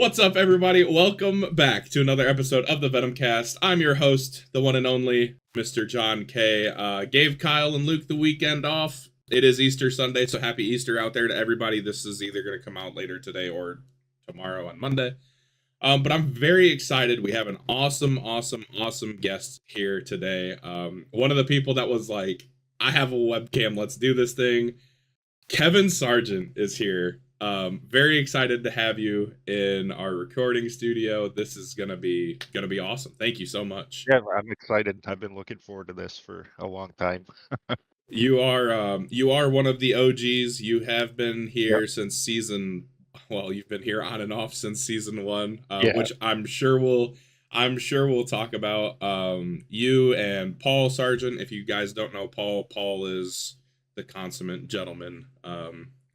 What's up, everybody? Welcome back to another episode of the Venomcast. I'm your host, the one and only Mr. John K. Gave Kyle and Luke the weekend off. It is Easter Sunday, so happy Easter out there to everybody. This is either going to come out later today or tomorrow on Monday. But I'm very excited. We have an awesome guest here today. One of the people that was like, I have a webcam, let's do this thing. Kevin Sargent is here. Very excited to have you in our recording studio. This is gonna be awesome. Thank you so much. Yeah, I'm excited. I've been looking forward to this for a long time. You are one of the OGs. You have been here Yep. since season. Well, you've been here on and off since season 1, Yeah. which I'm sure we'll talk about. You and Paul Sargent. If you guys don't know Paul is the consummate gentleman.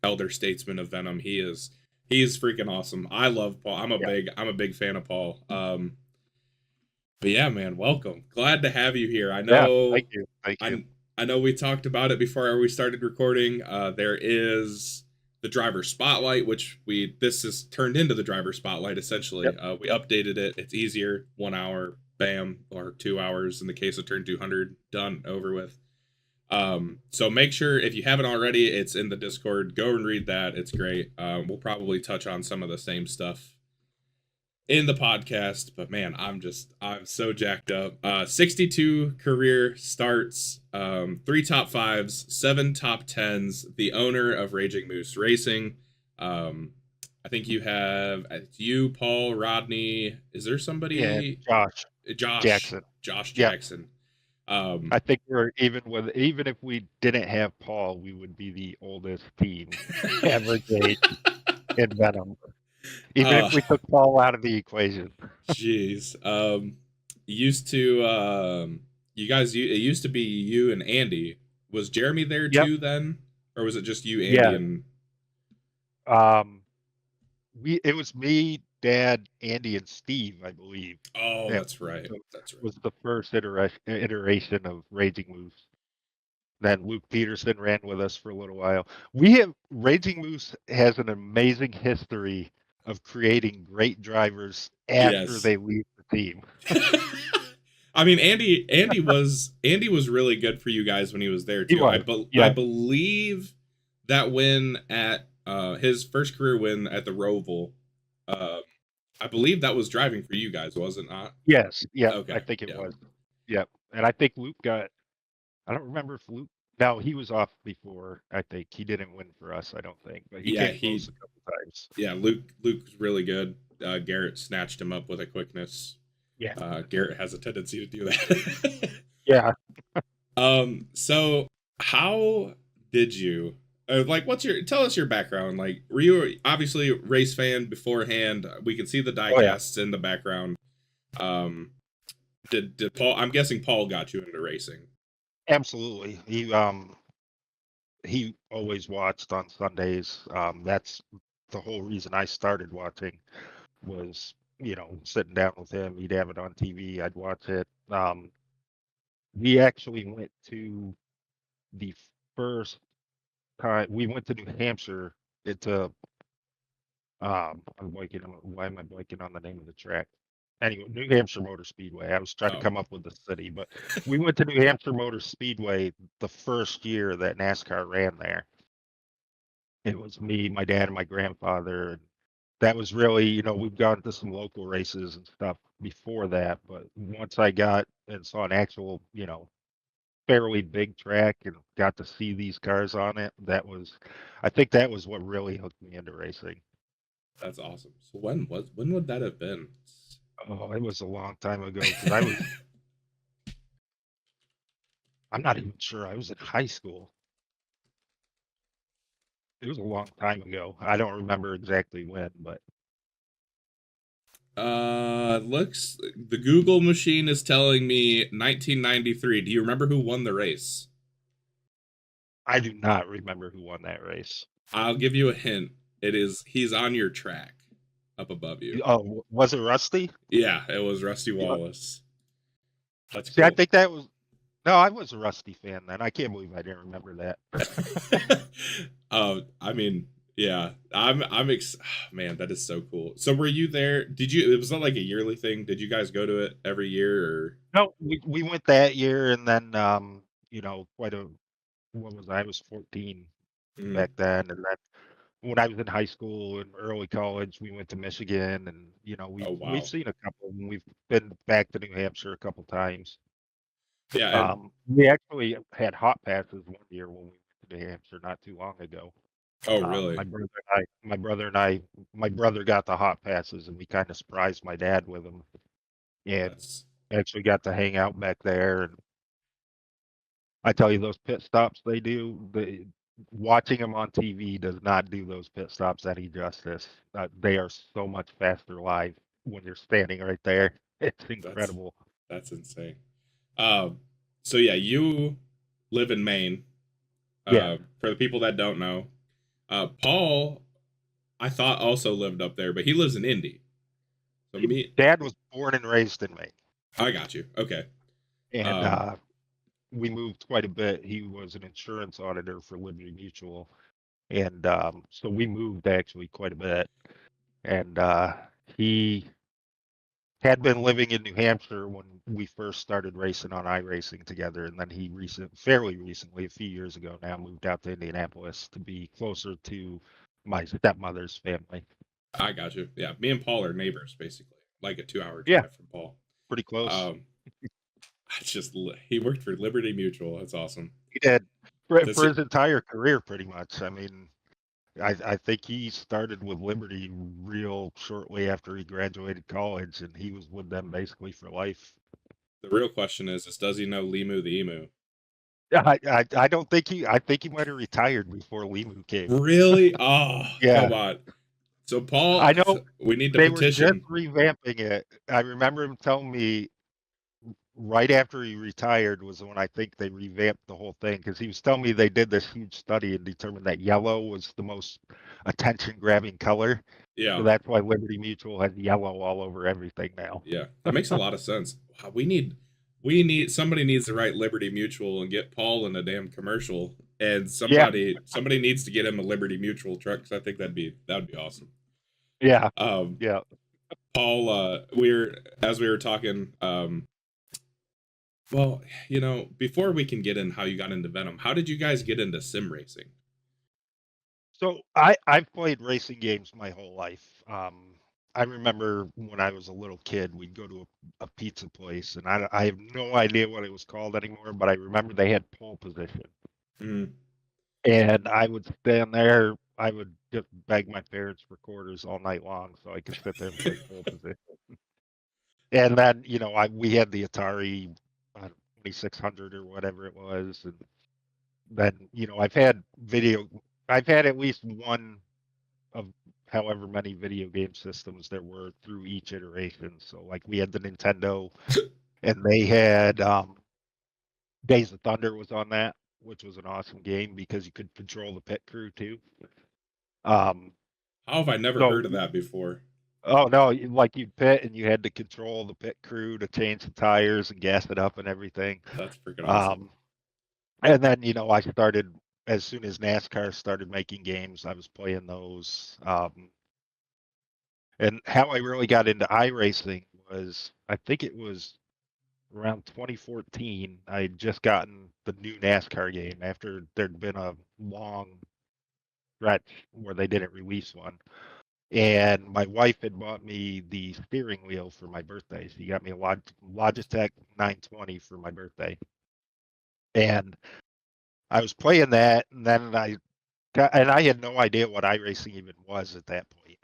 Elder statesman of Venom. He is freaking awesome. I love Paul. I'm a big fan of Paul. But yeah, man, welcome. Glad to have you here. I know. Yeah, thank you. I know we talked about it before we started recording. There is the driver spotlight, which this is turned into the driver spotlight essentially. Yep. We updated it. It's easier. 1 hour, bam, or 2 hours in the case of turn 200. Done, over with. So make sure, if you haven't already, it's in the Discord. Go and read that. It's great. We'll probably touch on some of the same stuff in the podcast, but man, I'm so jacked up. 62 career starts, 3 top 5s, 7 top 10s, the owner of Raging Moose Racing. I think you have Paul, Rodney. Is there somebody? Yeah, Josh Jackson. Josh Jackson. I think even if we didn't have Paul, we would be the oldest team ever made in Venom. Even if we took Paul out of the equation. Jeez. It used to be you and Andy. Was Jeremy there too then? Or was it just you, Andy, and it was me, Dad, Andy, and Steve, I believe. Oh, that's right. Was the first iteration of Raging Moose. Then Luke Peterson ran with us for a little while. Raging Moose has an amazing history of creating great drivers after they leave the team. I mean, Andy was really good for you guys when he was there too. I believe that win at his first career win at the Roval, I believe that was driving for you guys, was it not? Yes. Yeah. Okay. I think it was. Yep. And I think Luke I don't remember if Luke. No, he was off before. I think he didn't win for us. I don't think, but he came close a couple times. Yeah, Luke was really good. Garrett snatched him up with a quickness. Yeah. Garrett has a tendency to do that. Yeah. So how did you? Tell us your background. Like, were you obviously a race fan beforehand? We can see the diecasts in the background. Did Paul? I'm guessing Paul got you into racing. Absolutely. He always watched on Sundays. That's the whole reason I started watching was, sitting down with him. He'd have it on TV. I'd watch it. We actually went to the first time we went to New Hampshire. Why am I blanking on the name of the track? Anyway, New Hampshire Motor Speedway. I was trying to come up with the city, but we went to New Hampshire Motor Speedway the first year that NASCAR ran there. It was me, my dad, and my grandfather. And that was really, we've gone to some local races and stuff before that. But once I got and saw an actual, fairly big track and got to see these cars on it, I think that was what really hooked me into racing. That's awesome. So when would that have been? Oh, it was a long time ago. I'm not even sure. I was in high school. It was a long time ago. I don't remember exactly when, but. The Google machine is telling me 1993. Do you remember who won the race? I do not remember who won that race. I'll give you a hint. He's on your track. Up above you. Oh, was it Rusty? Yeah, it was Rusty Wallace. That's cool. I think that was. No, I was a Rusty fan then. I can't believe I didn't remember that. I mean, Yeah, man, that is so cool. So were you there? Did you? It was not like a yearly thing. Did you guys go to it every year or? No, we went that year, and then quite a what was I was 14 Mm. back then, and then when I was in high school and early college, we went to Michigan, and Oh we've wow. seen a couple, and we've been back to New Hampshire a couple times. Yeah, and We actually had hot passes one year when we went to New Hampshire not too long ago. oh Um, really? my brother and I, my brother and I, my brother got the hot passes, and we kind of surprised my dad with them, and That's actually got to hang out back there. And I tell you, those pit stops they do, watching them on TV does not do those pit stops any justice. They are so much faster live when you're standing right there. It's that's incredible. that's insane. Um, so yeah, you live in Maine. Yeah, For the people that don't know, Paul, I thought also lived up there, but he lives in Indy. So me, Dad was born and raised in Maine, I got you. Okay. and Um, we moved quite a bit. He was an insurance auditor for Liberty Mutual, and so we moved actually quite a bit. And he had been living in New Hampshire when we first started racing on iRacing together, and then fairly recently, a few years ago now, moved out to Indianapolis to be closer to my stepmother's family. I got you. Yeah, me and Paul are neighbors basically, like a 2 hour Yeah, drive from Paul. pretty close. Um, he worked for Liberty Mutual. That's awesome. He did Does for he his entire career, pretty much. I mean, I think he started with Liberty real shortly after he graduated college, and he was with them basically for life. The real question is does he know Limu the emu? I don't think I think he might have retired before Limu came. Really? Oh, come Yeah, on. So Paul, I know we need to they were just petition. revamping it. I remember him telling me right after he retired was when I think they revamped the whole thing, because he was telling me they did this huge study and determined that yellow was the most attention grabbing color. So Yeah, that's why Liberty Mutual has yellow all over everything now. yeah, that makes a lot of sense. Wow, we need somebody needs to write Liberty Mutual and get Paul in a damn commercial, and Yeah, somebody needs to get him a Liberty Mutual truck because I think that'd be awesome. yeah, Um, yeah. Paul, as we were talking, well, before we can get in how you got into Venom, how did you guys get into sim racing? So I've played racing games my whole life. I remember when I was a little kid, we'd go to a pizza place, and I have no idea what it was called anymore, but I remember they had pole position, Mm. and I would stand there. I would just beg my parents for quarters all night long so I could sit there and play pole position. And then we had the Atari 2600 or whatever it was, and then I've had at least one of however many video game systems there were through each iteration. So like we had the Nintendo, and they had Days of Thunder was on that, which was an awesome game because you could control the pit crew too. Um, How have I never so heard of that before? oh no, like you'd pit and you had to control the pit crew to change the tires and gas it up and everything. That's freaking awesome. Um, and then I started as soon as NASCAR started making games, I was playing those. And how I really got into iRacing was, I think it was around 2014. I had just gotten the new NASCAR game after there'd been a long stretch where they didn't release one. And my wife had bought me the steering wheel for my birthday. She got me a Logitech 920 for my birthday. And I was playing that, and then I had no idea what iRacing even was at that point.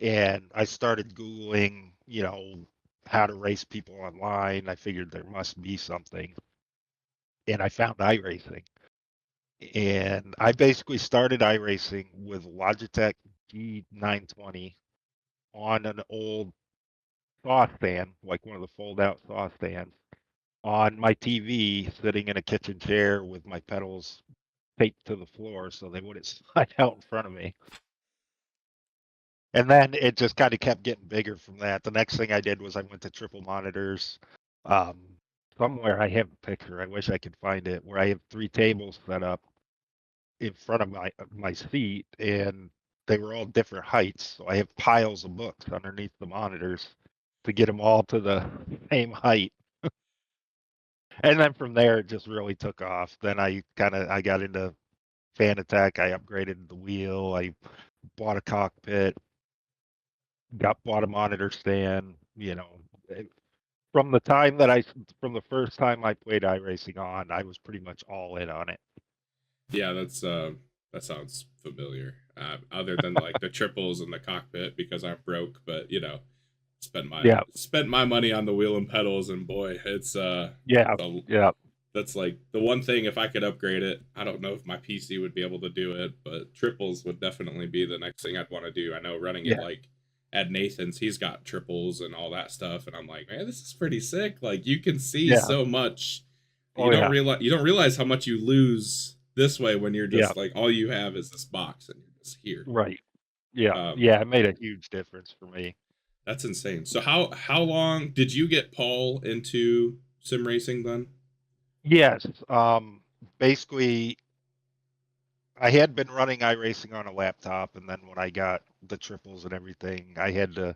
And I started Googling, how to race people online. I figured there must be something. And I found iRacing. And I basically started iRacing with Logitech G920 on an old saw stand, like one of the fold out saw stands, on my TV, sitting in a kitchen chair with my pedals taped to the floor so they wouldn't slide out in front of me. And then it just kind of kept getting bigger from that. The next thing I did was I went to triple monitors. Um, Somewhere I have a picture. I wish I could find it where I have three tables set up in front of my seat, and they were all different heights. So I have piles of books underneath the monitors to get them all to the same height. And then from there, it just really took off. Then I got into Fan Attack. I upgraded the wheel. I bought a cockpit. Bought a monitor stand. From the first time I played iRacing on, I was pretty much all in on it. Yeah, that sounds familiar. Other than like the triples and the cockpit because I'm broke, but spent my money on the wheel and pedals, and boy, it's Yeah, that's like the one thing. If I could upgrade it, I don't know if my PC would be able to do it, but triples would definitely be the next thing I'd want to do. I know running it like at Nathan's, he's got triples and all that stuff, and I'm like, man, this is pretty sick. Like you can see so much. You don't realize how much you lose this way when you're just like all you have is this box and you're just here. Right. Yeah. It made a huge difference for me. That's insane. So how long did you get Paul into sim racing then? Yes. Basically, I had been running iRacing on a laptop, and then when I got the triples and everything, I had to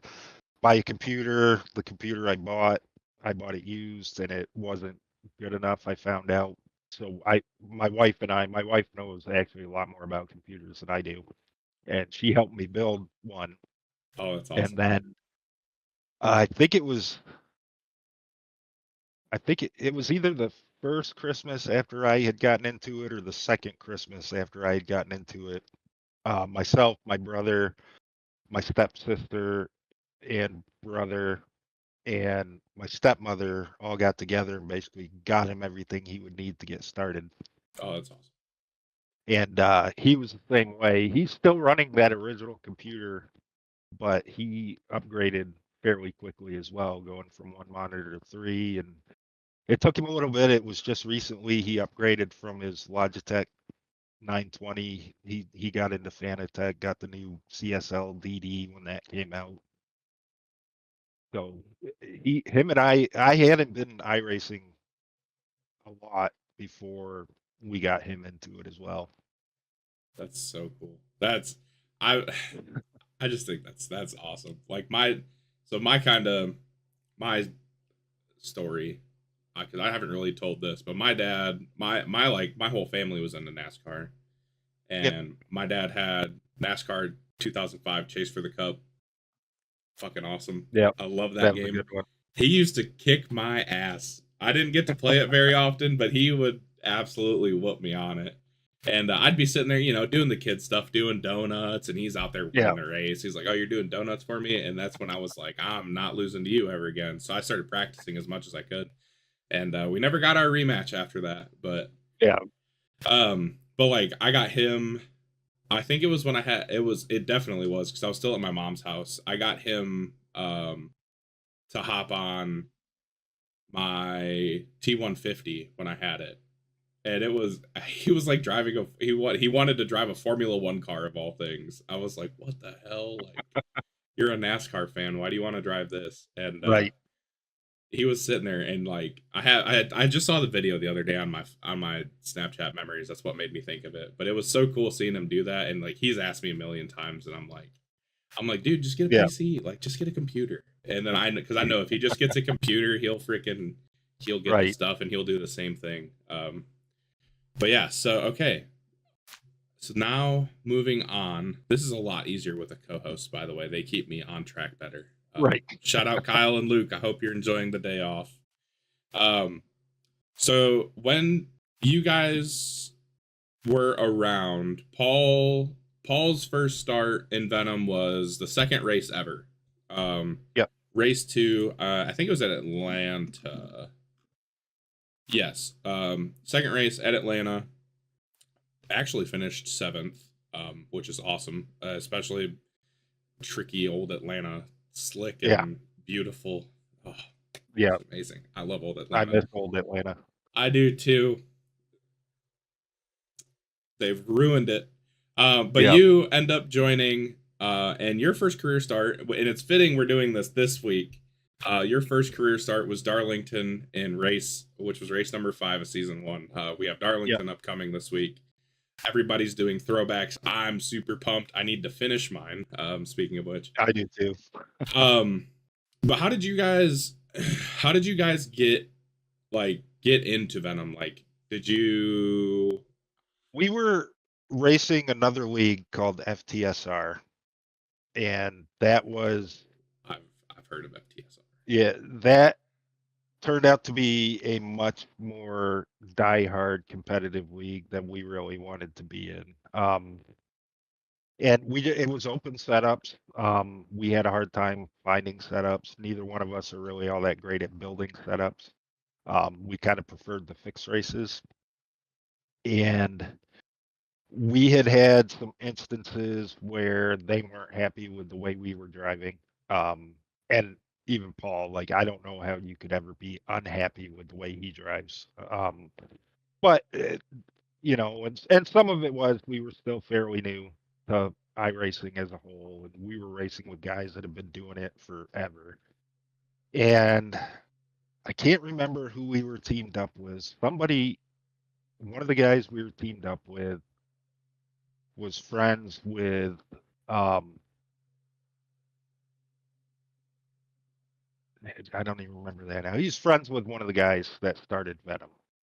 buy a computer. The computer I bought it used, and it wasn't good enough. I found out. So my wife knows actually a lot more about computers than I do, and she helped me build one. Oh, that's awesome. And then I think it was either the first Christmas after I had gotten into it or the second Christmas after I had gotten into it. Myself, my brother, my stepsister and brother, and my stepmother all got together and basically got him everything he would need to get started. Oh, that's awesome. And he was the same way. He's still running that original computer, but he upgraded fairly quickly as well, going from one monitor to three. And it took him a little bit. It was just recently he upgraded from his Logitech 920. He got into Fanatec, got the new CSL DD when that came out. So him and I hadn't been iRacing a lot before we got him into it as well. That's so cool. I just think that's awesome. Like my story, because I haven't really told this, but my dad, my whole family was into NASCAR, and my dad had NASCAR 2005 Chase for the Cup. Fucking awesome. Yeah, I love that game. He used to kick my ass. I didn't get to play it very often, but he would absolutely whoop me on it. And I'd be sitting there, doing the kid stuff, doing donuts, and he's out there winning the race. He's like, "Oh, you're doing donuts for me?" And that's when I was like, "I'm not losing to you ever again." So I started practicing as much as I could, and we never got our rematch after that. But but like I got him. I think it was when it definitely was because I was still at my mom's house. I got him to hop on my T150 when I had it. And he was like driving he wanted to drive a Formula 1 car of all things. I was like, what the hell? Like, you're a NASCAR fan. Why do you want to drive this? And he was sitting there and like I just saw the video the other day on my Snapchat memories. That's what made me think of it. But it was so cool seeing him do that. And like he's asked me a million times, and I'm like, dude, just get a PC. Like, just get a computer. And then because I know if he just gets a computer, he'll get the stuff and he'll do the same thing. But yeah, so okay. So now moving on. This is a lot easier with a co-host, by the way. They keep me on track better. Shout out Kyle and Luke. I hope you're enjoying the day off. So when you guys were around, Paul's first start in Venom was the second race ever. Race 2, I think it was at Atlanta. Yes. Second race at Atlanta. Actually finished 7th, which is awesome. Especially tricky old Atlanta. Slick and beautiful. Oh, it's amazing. I love old Atlanta. I miss old Atlanta. I do too. They've ruined it. But you end up joining, and your first career start, and it's fitting we're doing this week. Your first career start was Darlington in which was race number 5 of season 1. We have Darlington upcoming this week. everybody's doing throwbacks. I'm super pumped. I need to finish mine. Speaking of which, I do too. um, but how did you guys get into Venom? Like, did you? We were racing another league called FTSR, and that was, I've I've heard of FTSR. yeah, that turned out to be a much more die-hard competitive league than we really wanted to be in. And it was open setups. We had a hard time finding setups. Neither one of us are really all that great at building setups. We kind of preferred the fixed races, and we had some instances where they weren't happy with the way we were driving. And even Paul, like, I don't know how you could ever be unhappy with the way he drives. But and some of it was we were still fairly new to iRacing as a whole, and we were racing with guys that have been doing it forever. And I can't remember who we were teamed up with. One of the guys we were teamed up with was friends with I don't even remember that now. He's friends with one of the guys that started Venom.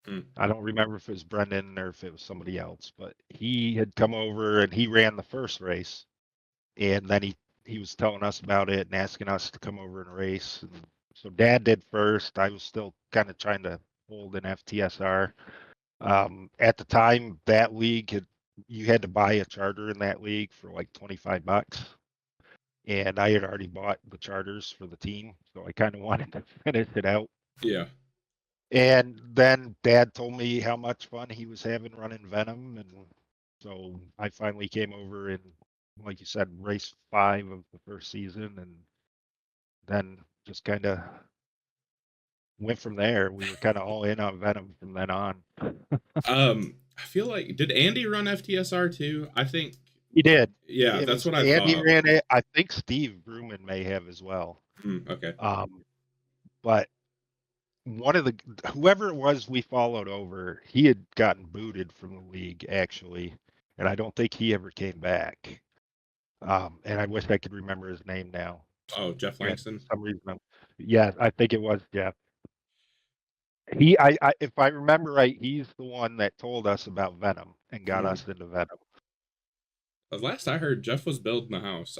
Hmm. I don't remember if it was Brendan or if it was somebody else, but he had come over and he ran the first race, and then he was telling us about it and asking us to come over and race. And so Dad did first. I was still kind of trying to hold an FTSR. At the time, that league you had to buy a charter in that league for like $25, and I had already bought the charters for the team, so I kind of wanted to finish it out. Yeah. And then Dad told me how much fun he was having running Venom, and so I finally came over and, like you said, race 5 of the first season, and then just kind of went from there. We were kind of all in on Venom from then on. I feel like did Andy run FTSR too? I think He did. yeah, It that's was what I Andy thought. ran it. I think Steve Bruman may have as well. Okay. But one of the whoever it was we followed over, he had gotten booted from the league actually, and I don't think he ever came back. And I wish I could remember his name now. Oh, Jeff And Langston. for some reason, yeah, I think it was Jeff. If I remember right, he's the one that told us about Venom and got Hmm. us into Venom. The last I heard, Jeff was building a house.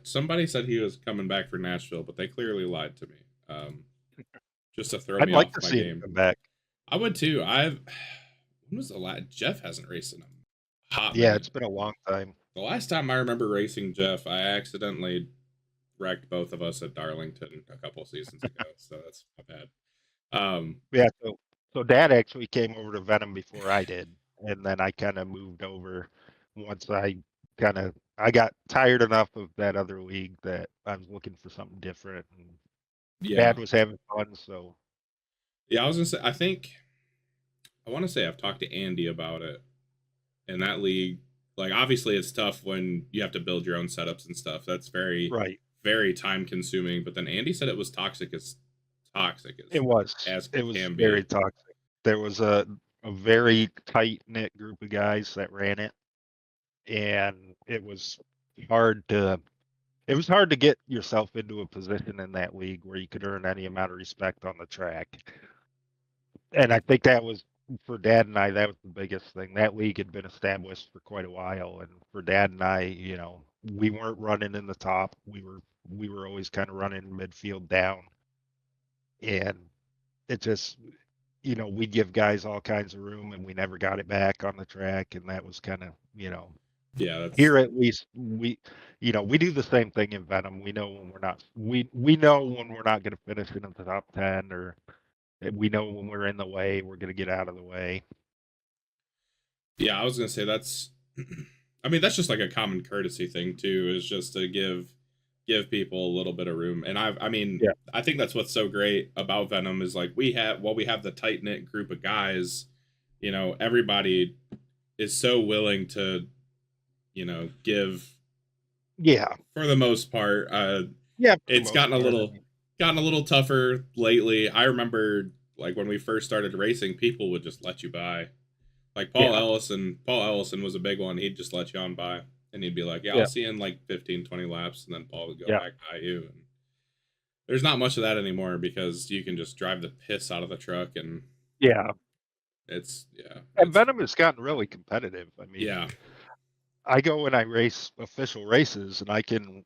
Somebody said he was coming back for Nashville, but they clearly lied to me. Just to throw I'd me like off to my see him game. come back. I would too. When was the last Jeff hasn't raced in a hot Yeah, minute. it's been a long time. The last time I remember racing Jeff, I accidentally wrecked both of us at Darlington a couple seasons ago, so that's not bad. Yeah, so Dad actually came over to Venom before I did, and then I kind of moved over once I got tired enough of that other league that I was looking for something different, and yeah. Dad was having fun, so Yeah, I was gonna say I wanna say I've talked to Andy about it in that league. Like obviously it's tough when you have to build your own setups and stuff. That's very, right. very time consuming. But then Andy said it was toxic It was. as It was can very be. toxic. There was a very tight-knit group of guys that ran it, and hard to it was hard to get yourself into a position in that league where you could earn any amount of respect on the track. And I think that was for Dad and I, that was the biggest thing. That league had been established for quite a while, and for Dad and I, we weren't running in the top. We were always kind of running midfield down, and it just we'd give guys all kinds of room, and we never got it back on the track, and that was kind of Yeah, that's here at least we do the same thing in Venom. We know when we're not we know when we're not going to finish in the top 10, or we know when we're in the way, we're going to get out of the way. yeah, I was gonna say that's I mean that's just like a common courtesy thing too, is just to give people a little bit of room. And I mean, Yeah. I think that's what's so great about Venom is like we have the tight knit group of guys, everybody is so willing to, give Yeah. for the most part. Yeah, for the It's most part. I mean, gotten a little tougher lately. I remember like when we first started racing, people would just let you by. Like Yeah. Paul Ellison was a big one. He'd just let you on by, and he'd be like, "Yeah, I'll Yeah. see you in like 15, 20 laps," and then Paul would go Yeah. back by you. And there's not much of that anymore because you can just drive the piss out of the truck, and Yeah. And it's Venom has gotten really competitive. I mean, yeah, I go and I race official races, and I can,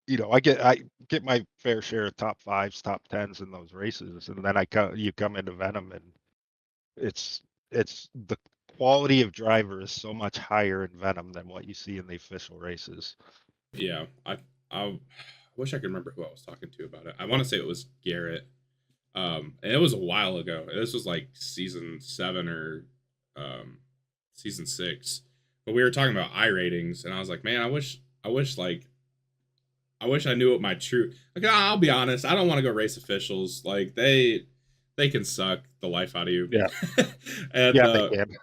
I get my fair share of top fives, top tens in those races, and then you come into Venom, and it's it's the quality of driver is so much higher in Venom than what you see in the official races. yeah. I wish I could remember who I was talking to about it. I want to say it was Garrett. And it was a while ago. This was like season 7 or um, season 6. But we were talking about I ratings, and I was like, man, I wish I knew what my true. Like, I'll be honest, I don't want to go race officials. Like they can suck the life out of you. Yeah, And yeah, they can.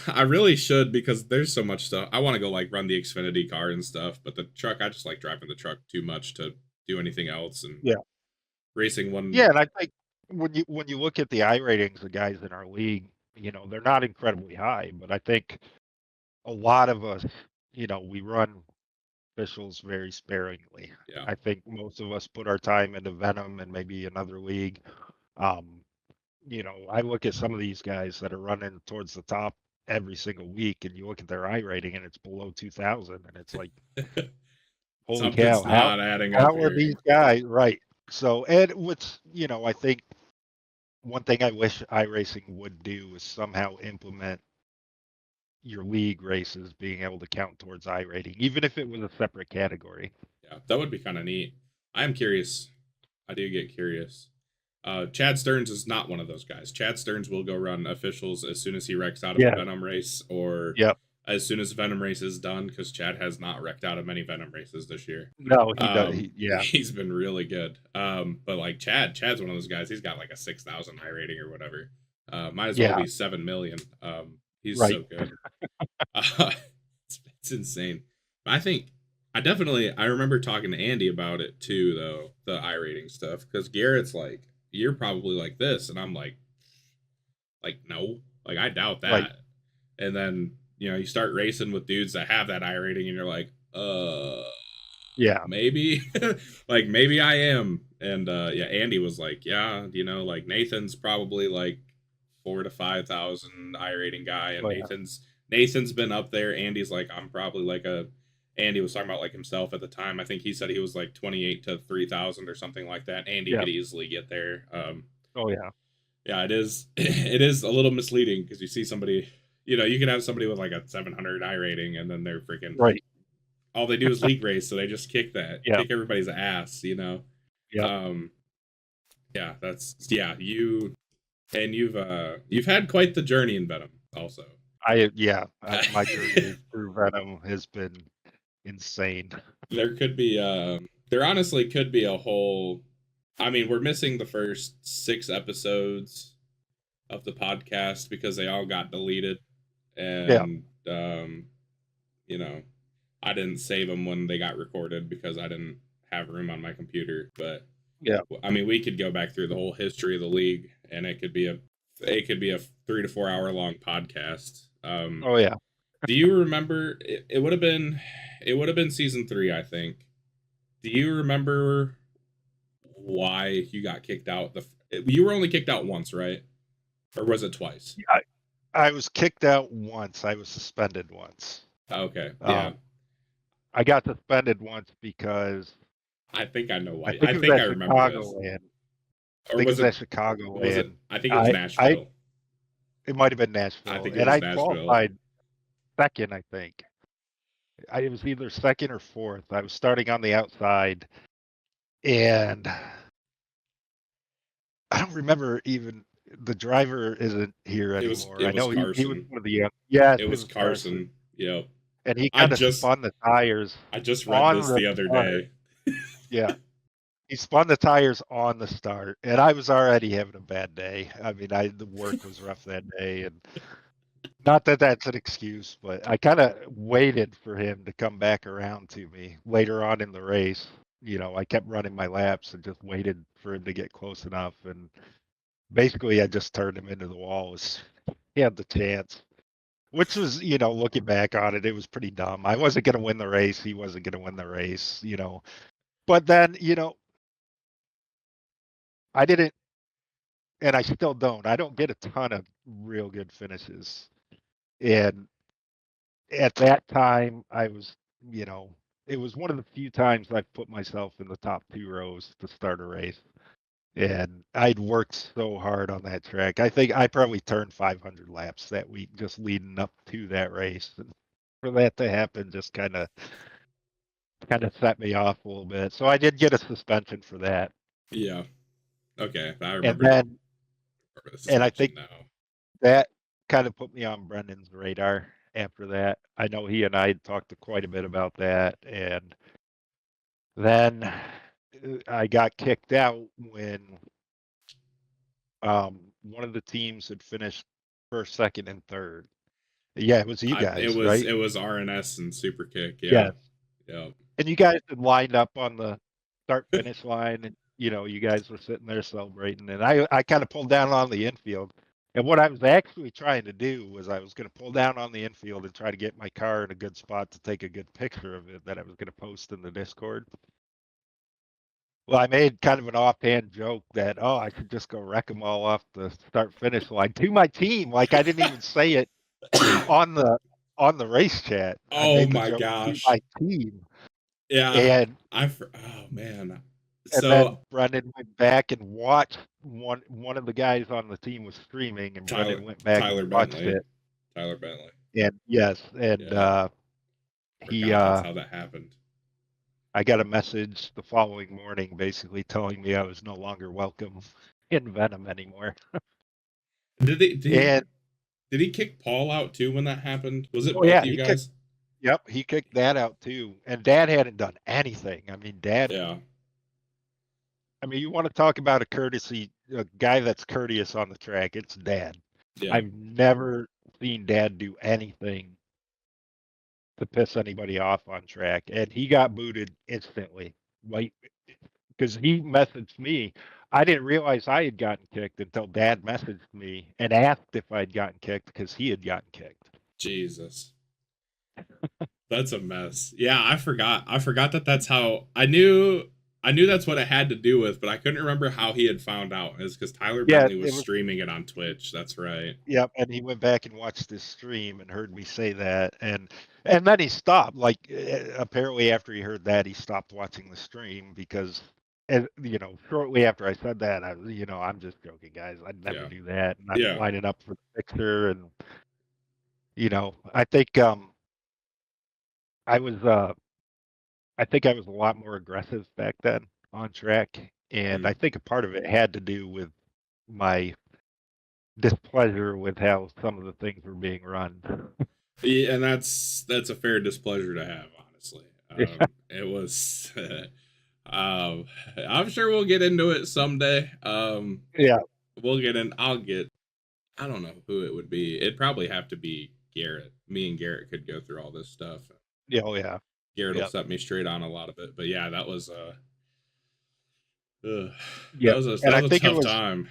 I really should because there's so much stuff. I want to go like run the Xfinity car and stuff, but the truck, I just like driving the truck too much to do anything else. And Yeah, racing yeah, one, and I think when you look at the I ratings, the guys in our league, they're not incredibly high, but I think a lot of us, we run officials very sparingly. yeah. I think most of us put our time into Venom and maybe another league. Um, I look at some of these guys that are running towards the top every single week, and you look at their I rating, and it's below 2,000, and it's like, holy cow, Something's how not adding up how are here. these guys right? So, and what's I think one thing I wish iRacing would do is somehow implement your league races being able to count towards I rating, even if it was a separate category. Yeah, that would be kind of neat. I am curious. I do get curious. Chad Stearns is not one of those guys. Chad Stearns will go run officials as soon as he wrecks out of a Yeah. Venom race or Yep. as soon as Venom race is done because Chad has not wrecked out of many Venom races this year. No, he does. Yeah. He's been really good. But like Chad's one of those guys. He's got like a 6,000 high rating or whatever. Might as well Yeah. be 7 million. He's Right. so good. It's insane. I think I remember talking to Andy about it too, though the I rating stuff, because Garrett's like, you're probably like this, and I'm like no, like I doubt Right. that. And then you start racing with dudes that have that I rating, and you're like, Yeah. maybe, like maybe I am. And yeah, Andy was like, yeah, like Nathan's probably like 4 to 5 thousand I rating guy, and Oh, yeah. Nathan's been up there. Andy's like, I'm probably like a. Andy was talking about like himself at the time. I think he said he was like 28 to 3,000 or something like that. Andy Yeah. could easily get there. Oh, yeah. Yeah, it is. It is a little misleading because you see somebody. You can have somebody with like a 700 I rating, and then they're freaking. Right. All they do is league race, so they just Yeah. kick everybody's ass. Yeah. Um, yeah, you've had quite the journey in Venom, also. My journey through Venom has been insane. There honestly could be a whole. I mean, we're missing the first 6 episodes of the podcast because they all got deleted, Yeah. and I didn't save them when they got recorded because I didn't have room on my computer. But Yeah. I mean, we could go back through the whole history of the league, and it could be a 3 to 4 hour long podcast. Oh, yeah. Do you remember? It would have been season 3, I think. Do you remember why you got kicked out? You were only kicked out once, right? Or was it twice? I was kicked out once. I was suspended once. Okay, yeah. I got suspended once because I think I know I why. think I it was think at I remember this. Chicagoland. I Or think it was was at it? Chicagoland. I think it was I Nashville. It might have been Nashville, I think it and was I Nashville. qualified second. I think it was either second or fourth. I was starting on the outside, and I don't remember even the driver isn't here anymore. It I was know he was Carson. one of the yes, It it was was Carson, Carson. Yep. and he I kind of just spun the tires I just read on this the the other start. day. Yeah, he spun the tires on the start, and I was already having a bad day. I mean, the work was rough that day, and not that that's an excuse, but I kind of waited for him to come back around to me later on in the race. I kept running my laps and just waited for him to get close enough, and basically I just turned him into the wall as he had the chance. which was, looking back on it, it was pretty dumb. I wasn't going to win the race. He wasn't going to win the race, But then, I didn't, and I still don't. I don't get a ton of real good finishes. And at that time, I was, you know, it was one of the few times I've put myself in the top 2 rows to start a race. And I'd worked so hard on that track. I think I probably turned 500 laps that week just leading up to that race. And for that to happen just kind of set me off a little bit. So I did get a suspension for that. Yeah. Okay. I And remember then the and I suspension think now. that kind of put me on Brendan's radar after that. I know he and I had talked quite a bit about that. And then I got kicked out when one of the teams had finished first, second, and third. Yeah, it was you It guys, was right? it was RNS and Super Kick. Yeah. Yes. Yeah. And you guys had lined up on the start finish line, and you guys were sitting there celebrating. And I kind of pulled down on the infield. And what I was actually trying to do was I was going to pull down on the infield and try to get my car in a good spot to take a good picture of it that I was going to post in the Discord. Well, I made kind of an offhand joke that, oh, I should just go wreck them all off the start finish line to my team. Like I didn't even say it on the race chat. I Oh made the my joke to gosh. my team, Yeah. and Oh man. then So Brendan went back and watched one of the guys on the team was streaming, and Tyler Brendan went back and Tyler watched Bentley. it. Tyler Bentley. And yes, and Yeah. he Forgot that's how that happened. I got a message the following morning basically telling me I was no longer welcome in Venom anymore. Did he did he, And did he kick Paul out too when that happened? Was it oh both of yeah, you he kicked. guys? Yep, he kicked that out too. And Dad hadn't done anything. I mean, Dad. Yeah. I mean, you want to talk about a guy that's courteous on the track? It's Dad. Yeah. I've never seen Dad do anything to piss anybody off on track, and he got booted instantly. Like, because he messaged me. I didn't realize I had gotten kicked until Dad messaged me and asked if I'd gotten kicked because he had gotten kicked. Jesus. That's a mess. Yeah, I forgot. I forgot that that's how I knew that's what it had to do with, but I couldn't remember how he had found out. It's because Tyler Yeah, Bentley was it was. streaming it on Twitch. That's right. Yep, and he went back and watched this stream and heard me say that, and then he stopped. Like apparently after he heard that, he stopped watching the stream because, shortly after I said that, I'm just joking, guys. I'd never Yeah. do that, and I'm Yeah. lining up for the picture, and I think I was I think I was a lot more aggressive back then on track, and I Mm. think a part of it had to do with my displeasure with how some of the things were being run. Yeah, and that's a fair displeasure to have, honestly. Yeah. It was. I'm sure we'll get into it someday. Yeah. We'll get in. I'll get. I don't know who it would be. It'd probably have to be Garrett. Me and Garrett could go through all this stuff. Yeah. Oh, yeah. Garrett will Yeah. set me straight on a lot of it. But yeah, that was ugh, Yeah. And that I was a think it tough was, time.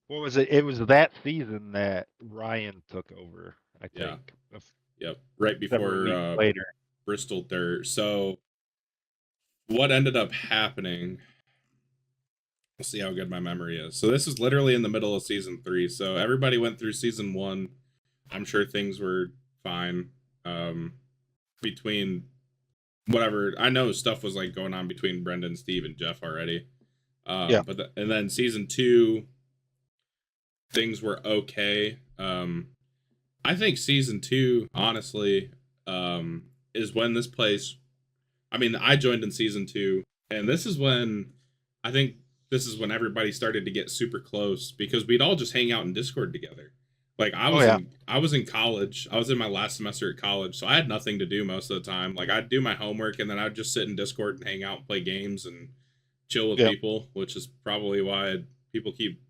what was it? It was that season that Ryan took over, I Yeah. think, Yep. Right several before weeks later. Bristol Dirt. So what ended up happening? We'll see how good my memory is. So this is literally in the middle of season 3. So everybody went through season 1. I'm sure things were fine. Between whatever, I know stuff was like going on between Brendan, Steve, and Jeff already. Yeah. And then season 2, things were okay. I think season 2, honestly, is when this place. I mean, I joined in season 2, and this is when I think this is when everybody started to get super close because we'd all just hang out in Discord together. Like Oh, yeah. I was in college. I was in my last semester at college, so I had nothing to do most of the time. Like I'd do my homework and then I'd just sit in Discord and hang out, play games, and chill with Yeah. people, which is probably why people keep.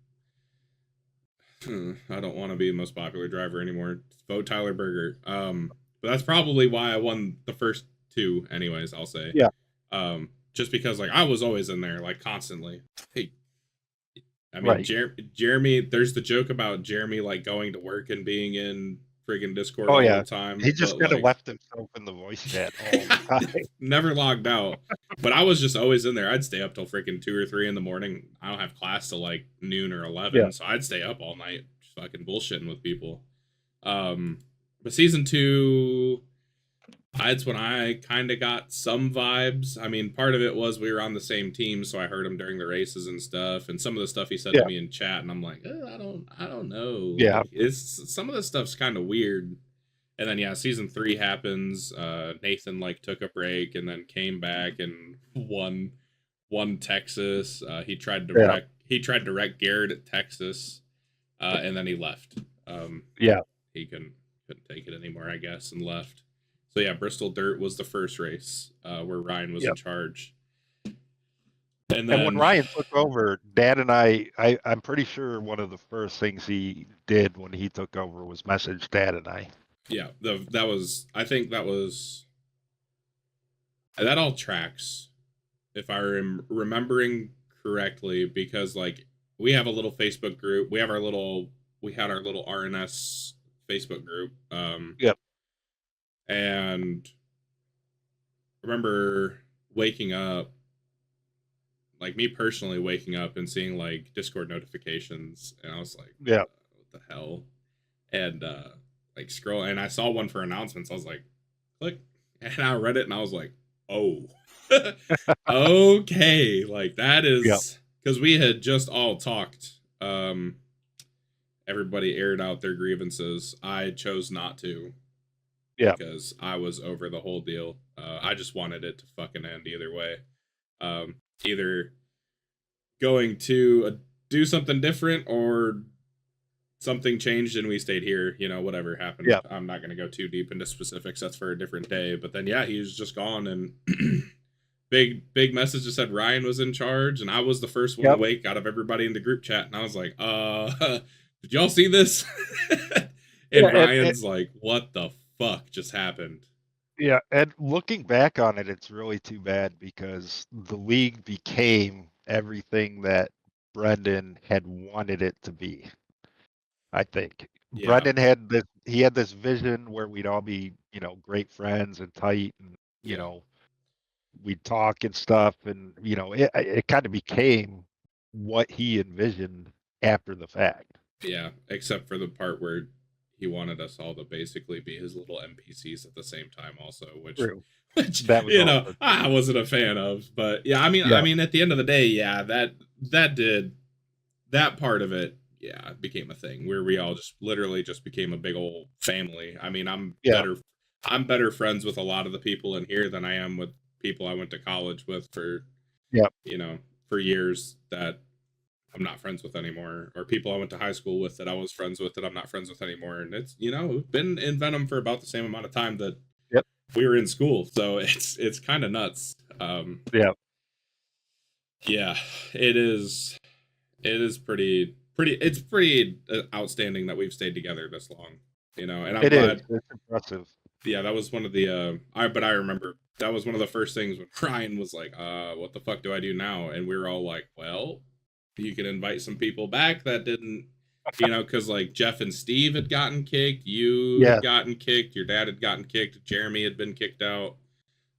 I don't want to be the most popular driver anymore. Vote Tyler Berger. But that's probably why I won the first 2. Anyways, I'll say. Yeah. Just because like I was always in there like constantly. Hey, I mean Right. Jeremy. There's the joke about Jeremy like going to work and being in freaking Discord Oh all yeah, the time, he just but kind of like left himself in the voice chat all the time. never logged out. But I was just always in there. I'd stay up till freaking 2 or 3 in the morning. I don't have class till like noon or Yeah, 11, so I'd stay up all night, just fucking bullshitting with people. Um, but season two, that's when I kind of got some vibes. I mean, part of it was we were on the same team, so I heard him during the races and stuff, and some of the stuff he said to yeah, me in chat, and I'm like, I don't know. yeah, Like, it's some of this stuff's kind of weird. And then yeah, season three happens. Nathan like took a break and then came back and won Texas. yeah, He tried to wreck Garrett at Texas, and then he left. Um, yeah, he couldn't take it anymore, I guess, and left. So yeah, Bristol Dirt was the first race where Ryan was yeah. in charge, and And when then Ryan took over, Dad and I'm pretty sure one of the first things he did when he took over was message Dad and I. yeah, that was I think that all tracks if I am remembering correctly, because like we have a little Facebook group. We had our little RNS Facebook group. Yep. And I remember waking up, like me personally waking up and seeing like Discord notifications, and I was like, Yeah. what the hell? And like scroll, and I saw one for announcements. I was like, click, and I read it, and I was like, oh, okay, like that Yep. is because we had just all talked. Everybody aired out their grievances. I chose not to Yeah. because I was over the whole deal. I just wanted it to fucking end either way. Either going to do something different or something changed and we stayed here. You know, whatever happened. Yeah. I'm not going to go too deep into specifics. That's for a different day. But then, yeah, he was just gone, and big message that said Ryan was in charge, and I was the first one Yep. awake out of everybody in the group chat, and I was like, did y'all see this? Yeah. And Ryan's like, what the fuck just happened? Yeah. And looking back on it, it's really too bad because the league became everything that Brendan had wanted it to be. I think Yeah, Brendan had this vision where we'd all be, great friends and tight, and yeah, we'd talk and stuff, and it kind of became what he envisioned after the fact. yeah. Except for the part where he wanted us all to basically be his little NPCs at the same time, also, which True. which That was also I wasn't a fan of. But yeah, I yeah, mean, at the end of the day, yeah, that did that part of it, yeah, it became a thing where we all just literally just became a big old family. I mean, yeah, I'm better friends with a lot of the people in here than I am with people I went to college with for, yeah. you know, for years that I'm not friends with anymore, or people I went to high school with that I was friends with that I'm not friends with anymore. And it's, we've been in Venom for about the same amount of time that Yep. we were in school. So it's kind of nuts. Yeah. Yeah, it is. It is it's pretty outstanding that we've stayed together this long, and I'm It is. glad. It's impressive. Yeah, that was one of the I remember that was one of the first things when Ryan was like, what the fuck do I do now? And we were all like, well, you can invite some people back that didn't, because like Jeff and Steve had gotten kicked, you Yeah. had gotten kicked, your dad had gotten kicked, Jeremy had been kicked out.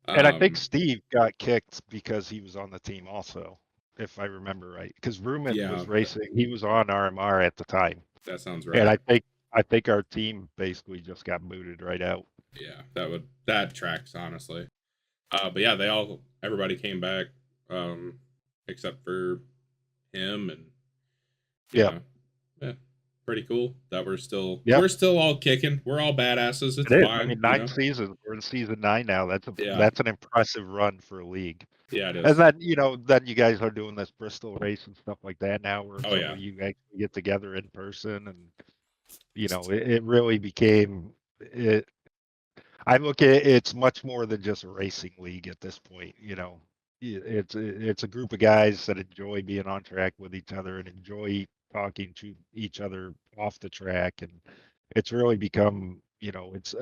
And I think um Steve got kicked because he was on the team also, if I remember right. Because Ruman yeah, was racing. He was on RMR at the time. that sounds And right. I think our team basically just got booted right out. Yeah, that tracks, honestly. But yeah, everybody came back, um, except for him, and Yeah. yeah, yeah, pretty cool that Yep. we're still all kicking. We're all badasses. It's It is. I fine, mean, 9 seasons. We're in season 9 now. Yeah, That's an impressive run for a league. yeah, it And is. then you guys are doing this Bristol race and stuff like that now, where Oh some yeah, of you guys get together in person, and it really became it. I look at it's much more than just a racing league at this point. It's a group of guys that enjoy being on track with each other and enjoy talking to each other off the track, and it's really become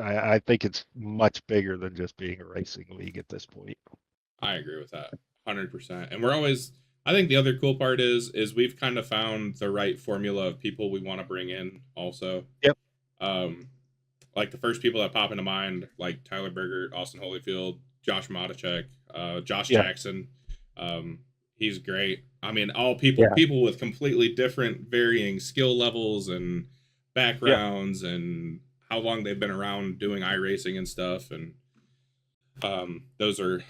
I think it's much bigger than just being a racing league at this point. I agree with that 100%. And we're always. I think the other cool part is we've kind of found the right formula of people we want to bring in. Also, Yep. um, like the first people that pop into mind, like Tyler Berger, Austin Holyfield, Josh Modicek, Josh Yeah, Jackson. Um, he's great. I mean, all people yeah, people with completely different, varying skill levels and yeah, backgrounds and how long they've been around doing iRacing and stuff. And those are,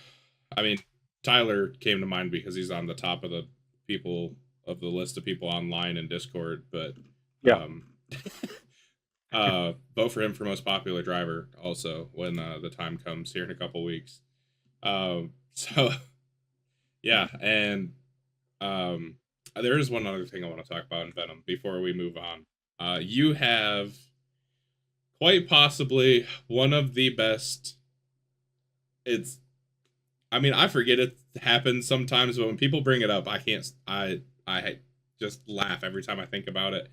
I mean, Tyler came to mind because he's on the top of the people of the list of people online in Discord, but yeah. um, vote for him for most popular driver also when the time comes here in a couple weeks. So yeah, and um, there is one other thing I want to talk about in Venom before we move on. You have quite possibly one of the best. It's. I mean, I forget it happens sometimes, but when people bring it up, I can't. I just laugh every time I think about it.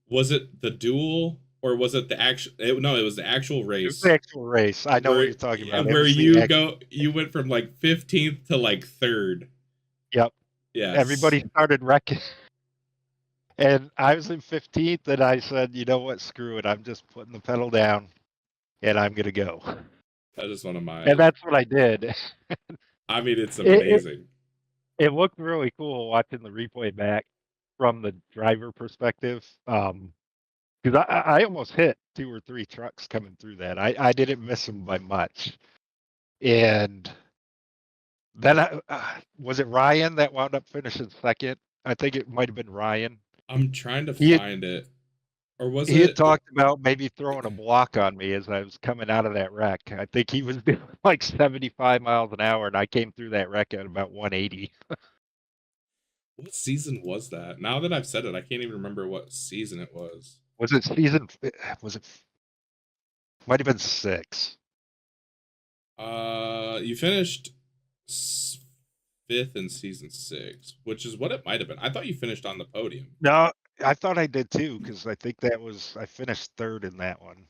Was it the duel or was it the actual? No, it was the actual It was the race actual race. I know what where you're talking about. It where was the you actual. go. You went from like 15th to like third. Yep. Yes, Everybody started wrecking, and I was in 15th, and I said, you know what, screw it. I'm just putting the pedal down, and I'm gonna go. that is one of And my. that's what I did. I mean, it's It amazing. it looked really cool watching the replay back from the driver perspective. Because I almost hit 2 or 3 trucks coming through that. I didn't miss them by much. And then was it Ryan that wound up finishing second? I think it might have been Ryan. I'm trying to He had, find it, or was he had it? talked about maybe throwing a block on me as I was coming out of that wreck. I think he was doing like 75 miles an hour, and I came through that wreck at about 180. What season was that? Now that I've said it, I can't even remember what season it was. Was it season? Was it? Might have been 6. You finished fifth in season 6, which is what it might have been. I thought you finished on the podium. No, I thought I did too, because I think I finished third in that one.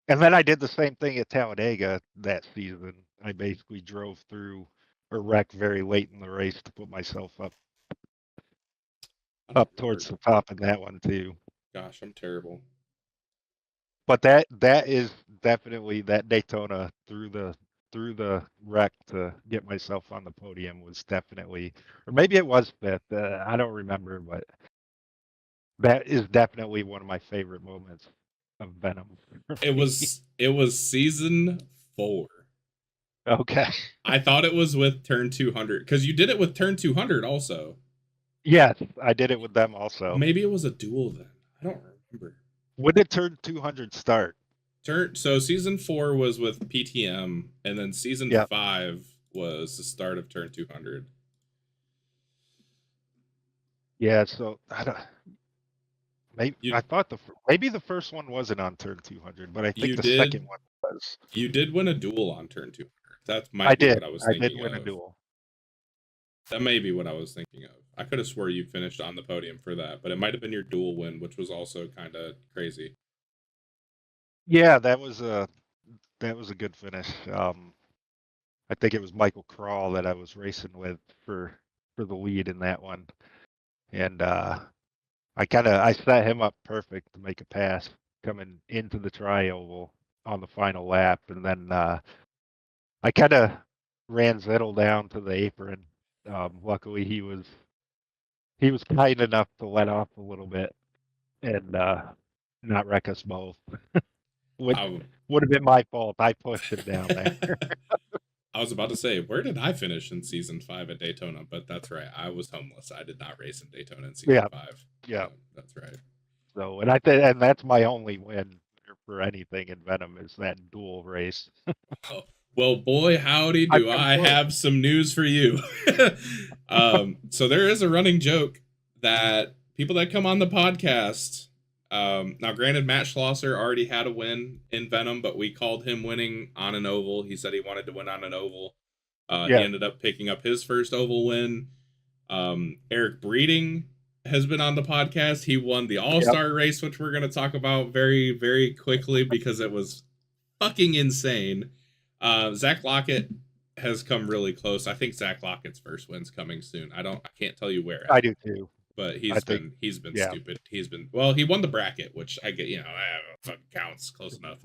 And then I did the same thing at Talladega that season. I basically drove through a wreck very late in the race to put myself I don't up remember. towards the top in that one too. Gosh, I'm terrible. But that is definitely that Daytona through the wreck to get myself on the podium was definitely, or maybe it was fifth. I don't remember, but that is definitely one of my favorite moments of Venom for It me. was season 4. Okay. I thought it was with turn 200 because you did it with turn 200 also. Yes, I did it with them also. Maybe it was a duel then. I don't remember. When did turn 200 start? So season 4 was with PTM, and then season Yeah. 5 was the start of turn 200. Yeah, so I don't, maybe You I thought maybe the first one wasn't on turn 200, but I think you the second did one was. you did win a duel on turn 200. That I might be did. what I was I did thinking win a of. duel. That may be what I was thinking of. I could have swore you finished on the podium for that, but it might have been your dual win, which was also kind of crazy. Yeah, that was a good finish. I think it was Michael Crawl that I was racing with for the lead in that one, and I set him up perfect to make a pass coming into the tri-oval on the final lap, and then I kind of ran Zettel down to the apron. Luckily, he was kind enough to let off a little bit and not wreck us both. would I, would have been my fault. I pushed him down there. I was about to say, where did I finish in season 5 at Daytona? But that's right. I was homeless. I did not race in Daytona in season Yeah, 5. yeah. That's right. So and that's my only win for anything in Venom is that dual race. Oh, well, boy, howdy, I've do come I close. have some news for you. So there is a running joke that people that come on the podcast, now granted, Matt Schlosser already had a win in Venom, but we called him winning on an oval. He said he wanted to win on an oval. He Yeah, ended up picking up his first oval win. Eric Breeding has been on the podcast. He won the All yep. Star race, which we're going to talk about very, very quickly because it was fucking insane. Zach Lockett has come really close. I think Zach Lockett's first win's coming soon. I can't tell you where I at. do too. but I think, he's been yeah, stupid. Well, he won the bracket, which I get, fucking counts close enough.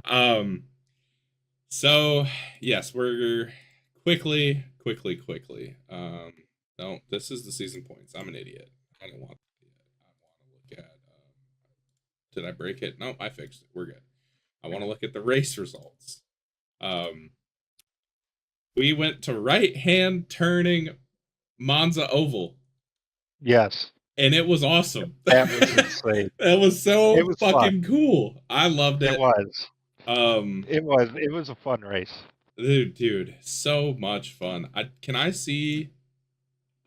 Um, so yes, we're quickly. No, this is the season points. I'm an idiot. I don't want it. I want to look at. Did I break it? No, I fixed it. We're good. I want to look at the race results. Um, we went to right hand turning Monza Oval, yes, and it was awesome. that was insane. That was It so was fun. fucking cool. I loved It it. was. Um, It was a fun race. dude, so much fun. Can I see?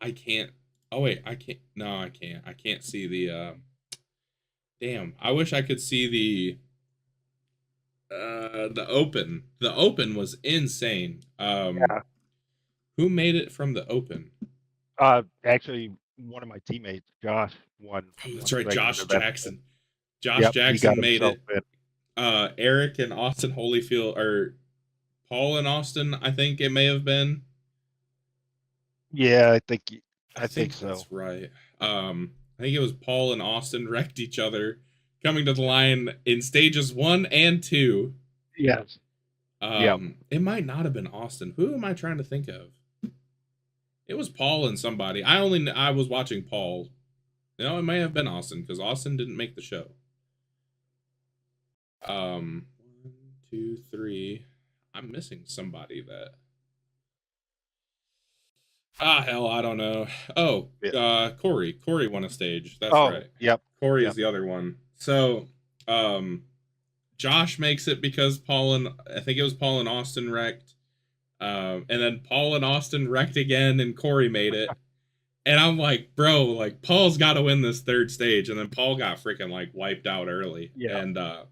I can't. Oh wait, I can't. No, I can't. I can't see the. Damn, I wish I could see the open. The open was insane. Yeah. Who made it from the open? Actually, one of my teammates, Josh, won Oh, that's one right, segment Josh of that. Jackson. Josh Yep, he got Jackson made himself it. in. Eric and Austin Holyfield, or Paul and Austin, I think it may have been. Yeah, I I think think so. that's right. I think it was Paul and Austin wrecked each other coming to the line in stages 1 and 2. Yes. Yep. It might not have been Austin. Who am I trying to think of? It was Paul and somebody. I was watching Paul. No, it may have been Austin because Austin didn't make the show. 1, 2, 3. I'm missing somebody that. Hell, I don't know. Oh, Yeah. Corey. Corey won a stage. That's Oh, right. yep. Corey is Yep. the other one. So, Josh makes it because I think it was Paul and Austin wrecked. And then Paul and Austin wrecked again, and Corey made it. And I'm like, bro, like Paul's got to win this third stage, and then Paul got freaking like wiped out early. Yeah. And That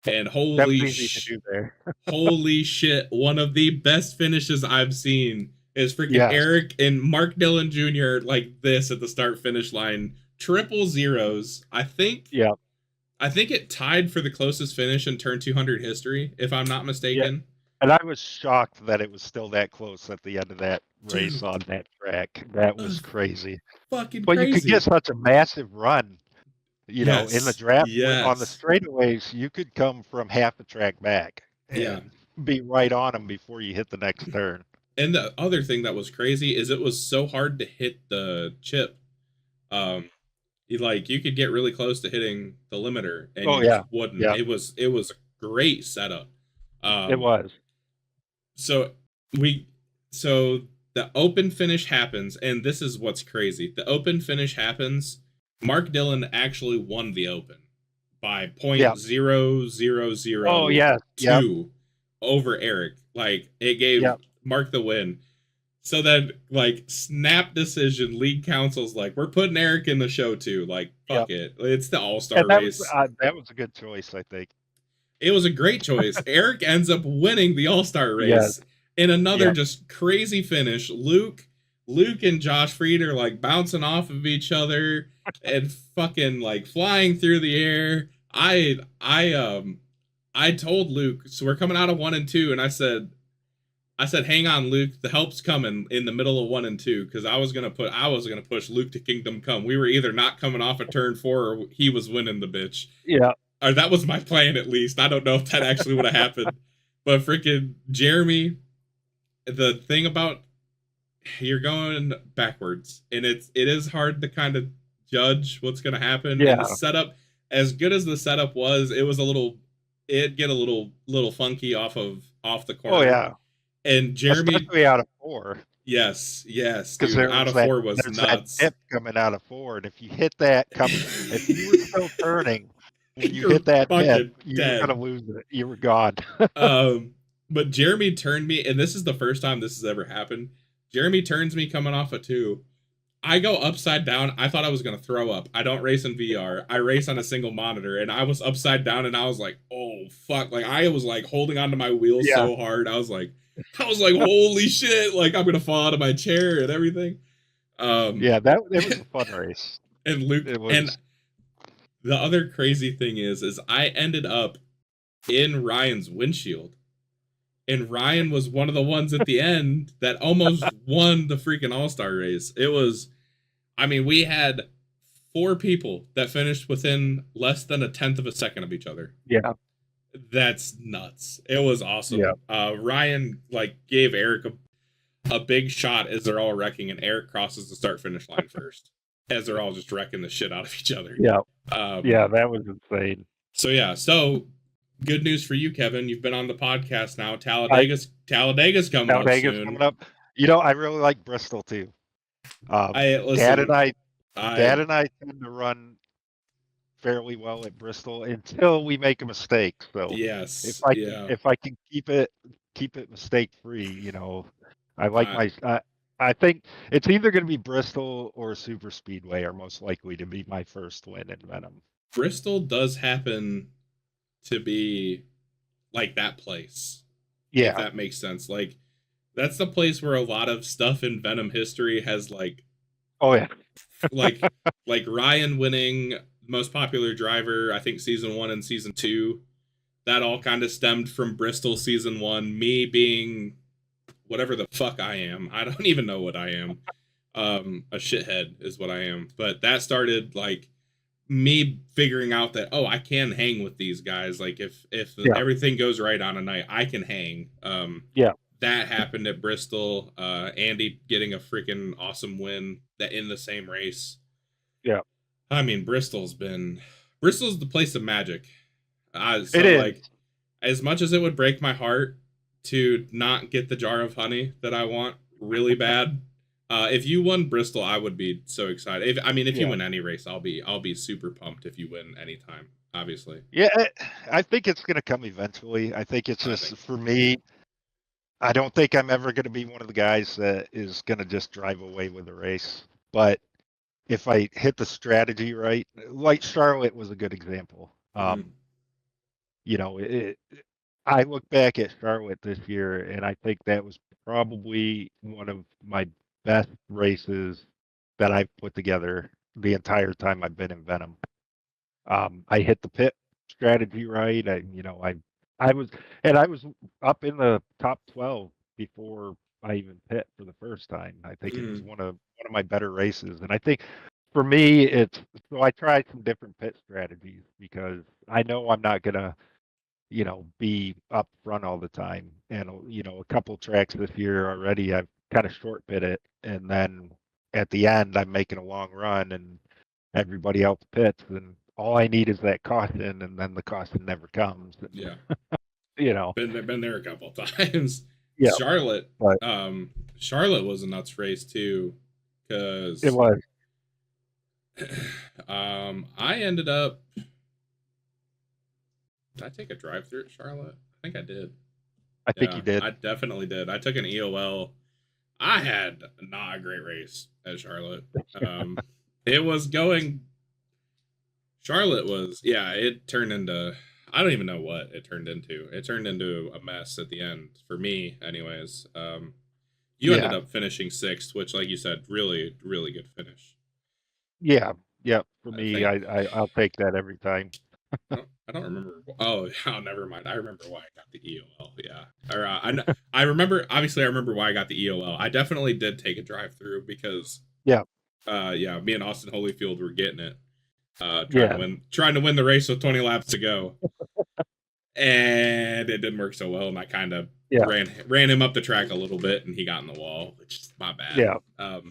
was easy to do there. holy shit, one of the best finishes I've seen is freaking Yes. Eric and Mark Dillon Jr. like this at the start finish line, triple zeros. I think Yeah. it tied for the closest finish in turn 200 history, if I'm not mistaken. And I was shocked that it was still that close at the end of that race. Dude, on that track. That was crazy. Fucking But crazy. you could get such a massive run, in the Yes, draft yes. on the straightaways. You could come from half a track back and be right on them before you hit the next turn. And the other thing that was crazy is it was so hard to hit the chip. You could get really close to hitting the limiter, and you just wouldn't. Yeah. It was a great setup. It was. So the open finish happens, and this is what's crazy. The open finish happens. Mark Dillon actually won the open by .0002 Oh yeah. Yep. over Eric. Like it gave Mark the win. So then, like, snap decision, league council's like, we're putting Eric in the show too. Like, fuck it. It's the All-Star race. That was a good choice, I think. It was a great choice. Eric ends up winning the All-Star race in another just crazy finish. Luke and Josh Freed are like bouncing off of each other and fucking like flying through the air. I told Luke, so we're coming out of 1 and 2, and I said, hang on, Luke, the help's coming in the middle of 1 and 2, because I was gonna push Luke to Kingdom Come. We were either not coming off a turn 4 or he was winning the bitch. Yeah. Or that was my plan, at least. I don't know if that actually would have happened. But freaking Jeremy, the thing about you're going backwards, and it is hard to kind of judge what's gonna happen. Yeah. And the setup, as good as the setup was, it'd get a little funky off the corner. Oh yeah. And Jeremy, especially out of 4. Yes, because out of 4 was nuts. That dip coming out of 4, and if you hit that if you were still turning when you hit that dip, you were gonna lose it. You were gone. But Jeremy turned me, and this is the first time this has ever happened. Jeremy turns me coming off a 2. I go upside down. I thought I was gonna throw up. I don't race in VR. I race on a single monitor, and I was upside down, and I was like, "Oh fuck!" Like I was like holding onto my wheels so hard. I was like, "Holy shit!" Like I'm gonna fall out of my chair and everything. It was a fun race. And Luke, and the other crazy thing is I ended up in Ryan's windshield. And Ryan was one of the ones at the end that almost won the freaking All-Star race. It was, I mean, we had 4 people that finished within less than a tenth of a second of each other. Yeah. That's nuts. It was Yeah. awesome. Ryan like gave Eric a big shot as they're all wrecking, and Eric crosses the start finish line first as they're all just wrecking the shit out of each other. Yeah. Um, That was insane. So good news for you, Kevin. You've been on the podcast now. Talladaga's coming up soon. Coming up. I really like Bristol too. Dad and I tend to run fairly well at Bristol until we make a mistake. So yes, if I can keep it mistake free, I like I think it's either going to be Bristol or Super Speedway are most likely to be my first win in Venom. Bristol does happen to be like that place. Yeah. If that makes sense. Like that's the place where a lot of stuff in Venom history has like oh yeah. like Ryan winning most popular driver, I think season 1 and season 2. That all kind of stemmed from Bristol season 1, me being whatever the fuck I am. I don't even know what I am. A shithead is what I am. But that started like me figuring out that I can hang with these guys. Like if everything goes right on a night, I can hang. That happened at Bristol. Andy getting a freaking awesome win that in the same race. Yeah. I mean, Bristol's the place of magic. So it is. like, as much as it would break my heart to not get the jar of honey that I want really bad, if you won Bristol, I would be so excited. If you win any race, I'll be super pumped if you win anytime. Obviously. Yeah, I think it's going to come eventually. I think it's just for me. I don't think I'm ever going to be one of the guys that is going to just drive away with a race. But if I hit the strategy right, like Charlotte was a good example. I look back at Charlotte this year, and I think that was probably one of my best races that I've put together the entire time I've been in Venom. I hit the pit strategy right. I was up in the top 12 before I even pit for the first time. I think it was one of my better races, and I think for me so I tried some different pit strategies because I know I'm not gonna be up front all the time, and a couple tracks this year already I've kind of short pit it, and then at the end I'm making a long run and everybody else pits, and all I need is that caution, and then the caution never comes. Yeah. Been there a couple times. Yeah. Charlotte. Charlotte was a nuts race too, because it was. I ended up. Did I take a drive through at Charlotte? I think I did. I think you did. I definitely did. I took an EOL. I had not a great race at Charlotte. It was going. Charlotte was, it turned into, I don't even know what it turned into. It turned into a mess at the end, for me, anyways. You ended up finishing 6th, which, like you said, really, really good finish. Yeah. For me, I'll take that every time. I don't remember. Oh, never mind. I remember why I got the EOL. Yeah, or I remember. Obviously, I remember why I got the EOL. I definitely did take a drive through because me and Austin Holyfield were getting it, trying to win the race with 20 laps to go, and it didn't work so well. And I kind of ran him up the track a little bit, and he got in the wall, which is my bad. Yeah.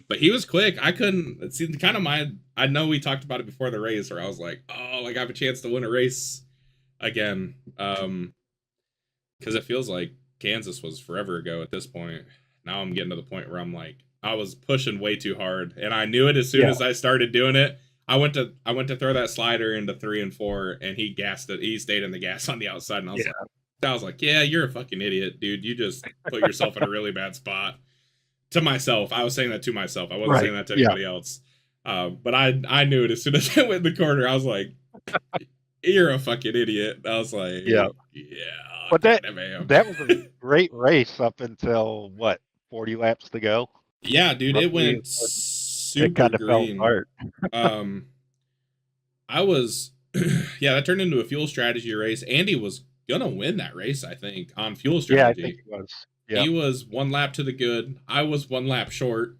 But he was quick. I couldn't see kind of I know we talked about it before the race, where I was like, I have a chance to win a race again. Because it feels like Kansas was forever ago at this point. Now I'm getting to the point where I'm like, I was pushing way too hard, and I knew it as soon as I started doing it. I went to throw that slider into 3 and 4, and he gassed it. He stayed in the gas on the outside, and I was like, yeah, you're a fucking idiot, dude. You just put yourself in a really bad spot. To myself, I was saying that to myself. I wasn't saying that to anybody else. But I knew it as soon as I went in the corner. I was like, you're a fucking idiot. I was like, But that was a great race up until 40 laps to go. Yeah, dude, it went super green. Fell apart. I was, that turned into a fuel strategy race. Andy was gonna win that race, I think, on fuel strategy. Yeah, I think he was. Yeah. He was 1 lap to the good. I was 1 lap short.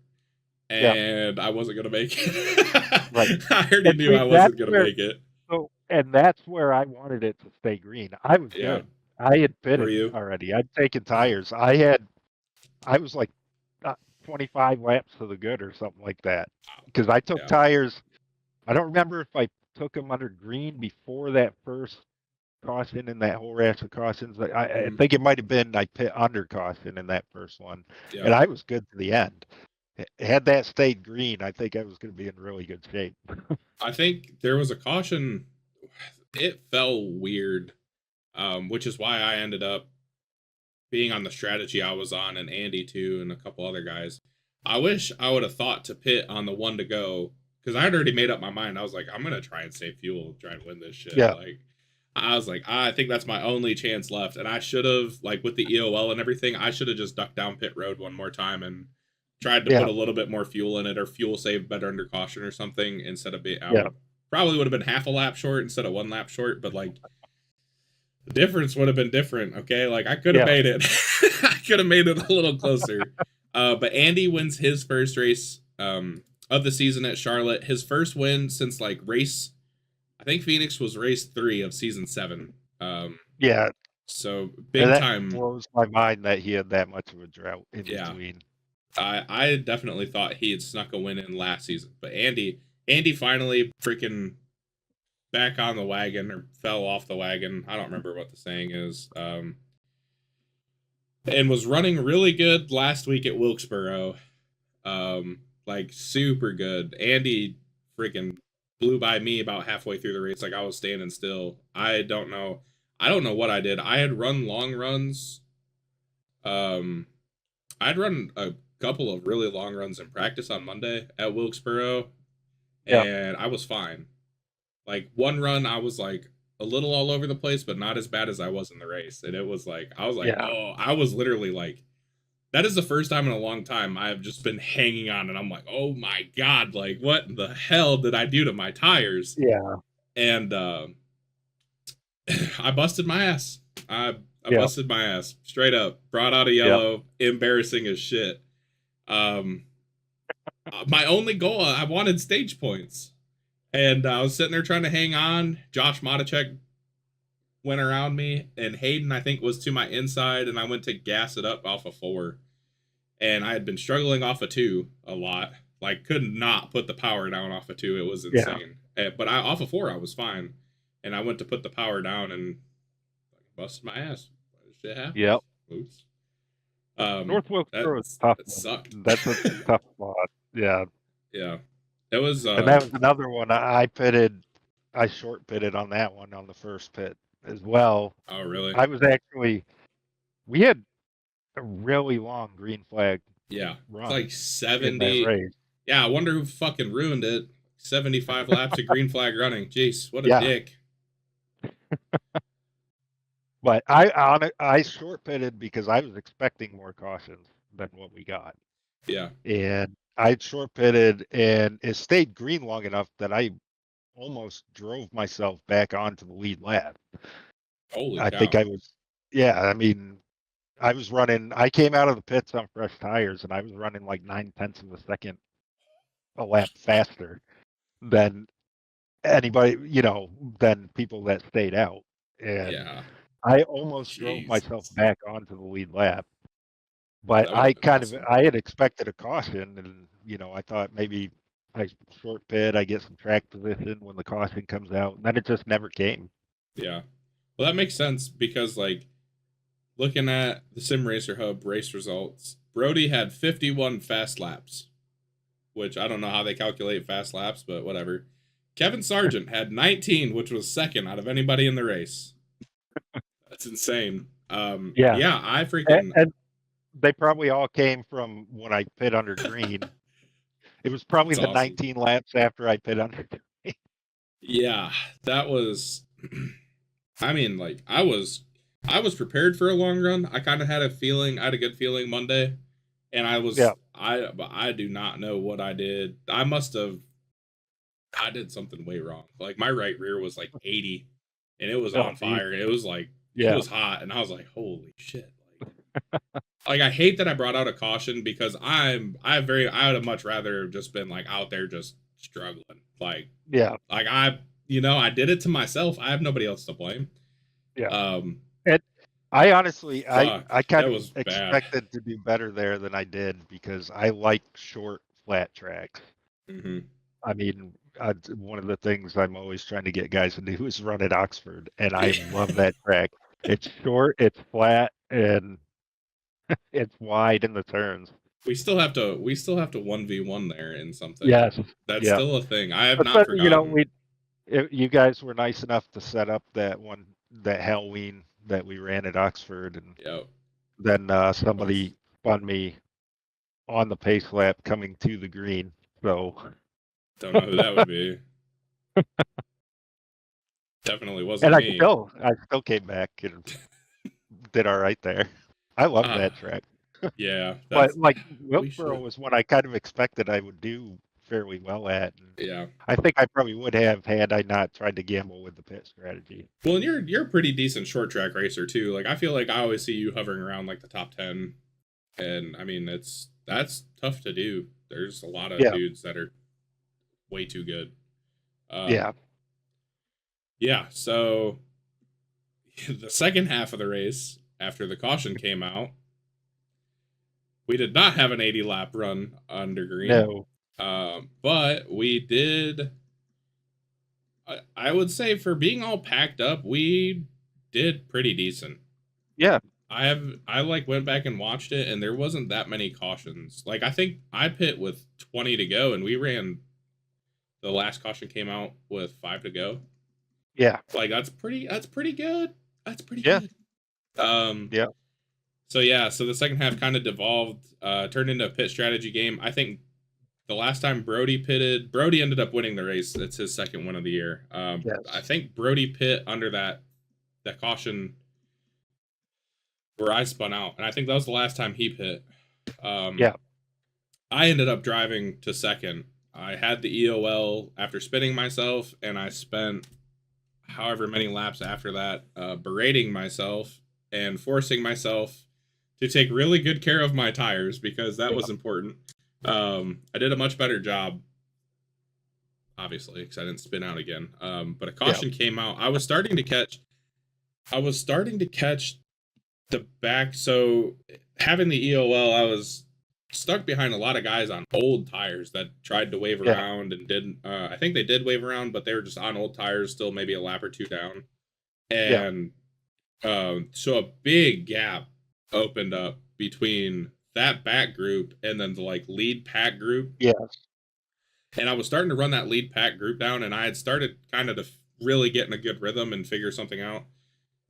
Yeah. and I wasn't gonna make it. Right. I already And knew see, I that's wasn't gonna where make it. that's where I wanted it to stay green. I was Yeah. good. I had Were pitted you? already. I'd taken tires. I was like 25 laps to the good or something like that because I took Yeah. tires. I don't remember if I took them under green before that first caution in that whole rash of cautions. I Mhm. think it might have been I pit under caution in that first one, Yeah. and I was good to the end. Had that stayed green, I think I was going to be in really good shape. I think there was a caution. It fell weird, which is why I ended up being on the strategy I was on, and Andy too, and a couple other guys. I wish I would have thought to pit on the one to go because I had already made up my mind. I was like, I'm gonna try and save fuel, try and win this shit. Yeah, Like, I was like, I think that's my only chance left, and I should have, like, with the EOL and everything, I should have just ducked down pit road one more time and tried to put yeah, a little bit more fuel in it or fuel save better under caution or something instead of being. I yeah, would probably would have been half a lap short instead of 1 lap short, but like the difference would have been different. Okay, like I could have yeah, made it. I could have made it a little closer. But Andy wins his first race of the season at Charlotte. His first win since like race. I think Phoenix was race 3 of season 7. yeah. So And big that time. blows my mind that he had that much of a drought in Yeah, between. I definitely thought he had snuck a win in last season, but Andy finally freaking back on the wagon or fell off the wagon. I don't remember what the saying is. And was running really good last week at Wilkesboro. Like super good. Andy freaking blew by me about halfway through the race. Like I was standing still. I don't know. I don't know what I did. I had run long runs. Um, I'd run a couple of really long runs in practice on Monday at Wilkesboro, Yeah, and I was fine. Like one run, I was like a little all over the place, but not as bad as I was in the race. And it was like I was like, yeah, oh, I was literally like, that is the first time in a long time I have just been hanging on, and I'm like, oh my god, like what the hell did I do to my tires? yeah, And I busted my ass. I yeah, busted my ass straight up. Brought out a yeah, yellow, embarrassing as shit. Um, my only goal, I wanted stage points, and I was sitting there trying to hang on. Josh Matichek went around me, and Hayden I think was to my inside, and I went to gas it up off of 4, and I had been struggling off of 2 a lot. Like could not put the power down off of 2. It was yeah, insane. But I off of 4 I was fine, and I went to put the power down and busted my ass. Shit yep. happens. Oops. North That Wilkesboro is a tough that one. sucked. That's a tough spot. Yeah, Yeah, it was. and that was another one I pitted. I short pitted on that one on the first pit as well. Oh really? I was actually we had a really long green flag Yeah, it's run like in that 70. race. Yeah, I wonder who fucking ruined it. 75 laps of green flag running. Jeez, what a Yeah, dick. but I short pitted because I was expecting more cautions than what we got, Yeah. and I short pitted and it stayed green long enough that I almost drove myself back onto the lead lap. Holy I think cow. I was, yeah. I mean, I was running. I came out of the pits on fresh tires, and I was running like 9/10 of a second a lap faster than anybody, than people that stayed out. And Yeah. I almost drove myself Jesus. back onto the lead lap. But That would have been awesome. I had expected a caution, and I thought maybe I short pit, I get some track position when the caution comes out, and then it just never came. Yeah. Well, that makes sense because, like, looking at the Sim Racer Hub race results, Brody had 51 fast laps, which I don't know how they calculate fast laps, but whatever. Kevin Sargent had 19, which was second out of anybody in the race. That's insane. Yeah, Yeah, I freaking. and they probably all came from when I pit under green. It was probably That's the awesome. 19 laps after I pit under green. Yeah, that was. I mean, like, I was prepared for a long run. I kind of had a feeling, I had a good feeling Monday, and Yeah. I do not know what I did. I did something way wrong. Like my right rear was like 80, and it was Oh, on geez. fire, and it was like it Yeah. was hot, and I was like, holy shit! Like, I hate that I brought out a caution because I would have much rather just been like out there just struggling. Yeah, I did it to myself. I have nobody else to blame. yeah. Um, And I honestly, fuck, I kind that of was bad. expected to do better there than I did because I like short, flat tracks. Hmm. I mean, one of the things I'm always trying to get guys to do is run at Oxford, and I love that track. It's short, it's flat, and it's wide in the turns. We still have to 1v1 there in something. Yes, That's yeah. still a thing. I have not But forgotten. you guys were nice enough to set up that Halloween that we ran at Oxford, and Yep. then That was somebody spun me on the pace lap coming to the green. So, Don't know who that would be. Definitely wasn't and me. I still came back and did all right there. I love Ah, that track. yeah, But that's like we Wilkesboro should. was one I kind of expected I would do fairly well at. And Yeah. I think I probably would have had I not tried to gamble with the pit strategy. Well, and you're a pretty decent short track racer too. Like, I feel like I always see you hovering around like the top 10, and I mean that's tough to do. There's a lot of Yeah, dudes that are way too good. yeah, Um, yeah. So the second half of the race, after the caution came out, we did not have an 80 lap run under green, no, but we did. I would say for being all packed up, we did pretty decent. yeah, I like went back and watched it, and there wasn't that many cautions. Like, I think I pit with 20 to go, and we ran. The last caution came out with 5 to go. yeah, Like, that's pretty. That's pretty good. That's pretty yeah, good. Um. yeah, So yeah. So the second half kind of devolved, turned into a pit strategy game. I think the last time Brody pitted, Brody ended up winning the race. It's his second win of the year. I yes, think Brody pit under that caution where I spun out, and I think that was the last time he pit. Um, yeah, I ended up driving to second. I had the EOL after spinning myself, and I spent however many laps after that berating myself and forcing myself to take really good care of my tires because that yeah, was important. I did a much better job, obviously, because I didn't spin out again. But a yeah, caution came out. I was starting to catch the back. So having the EOL, I was stuck behind a lot of guys on old tires that tried to wave yeah, around and didn't. I think they did wave around, but they were just on old tires, still maybe a lap or two down. yeah, And so a big gap opened up between that back group and then the like lead pack group. yeah, And I was starting to run that lead pack group down, and I had started kind of to really get in a good rhythm and figure something out.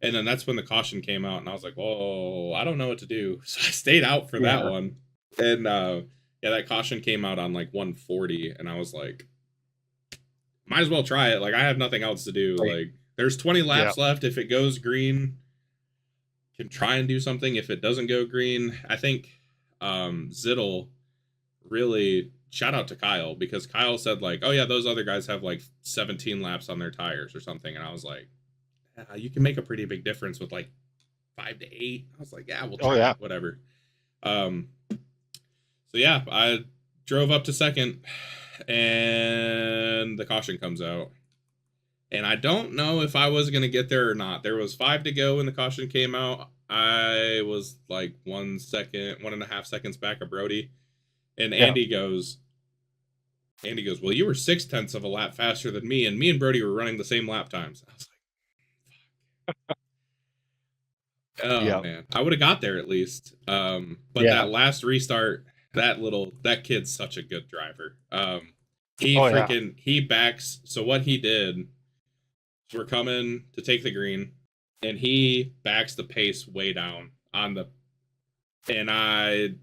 And then that's when the caution came out, and I was like, "Whoa, I don't know what to do." So I stayed out for that yeah. one. And yeah, that caution came out on like 140, and I was like, "Might as well try it." Like, I have nothing else to do. Right. Like, there's 20 Yeah. laps left. If it goes green, can try and do something. If it doesn't go green, I think Zittel really shout out to Kyle because Kyle said like, "Oh yeah, those other guys have like 17 laps on their tires or something," and I was like, yeah, "You can make a pretty big difference with like 5 to 8." I was like, "Yeah, we'll Oh try yeah. it, whatever." Um, so yeah, I drove up to second, and the caution comes out, and I don't know if I was gonna get there or not. There was 5 to go when the caution came out. I was like 1 second, 1.5 seconds back of Brody, and Yeah. Andy goes, "Well, you were 6/10 of a lap faster than me, and me and Brody were running the same lap times." I was like, "Oh Yeah. man, I would have got there at least." But Yeah. that last restart, that kid's such a good driver. He Oh yeah. freaking he backs. So what he did is we're coming to take the green, and he backs the pace way down on the, and I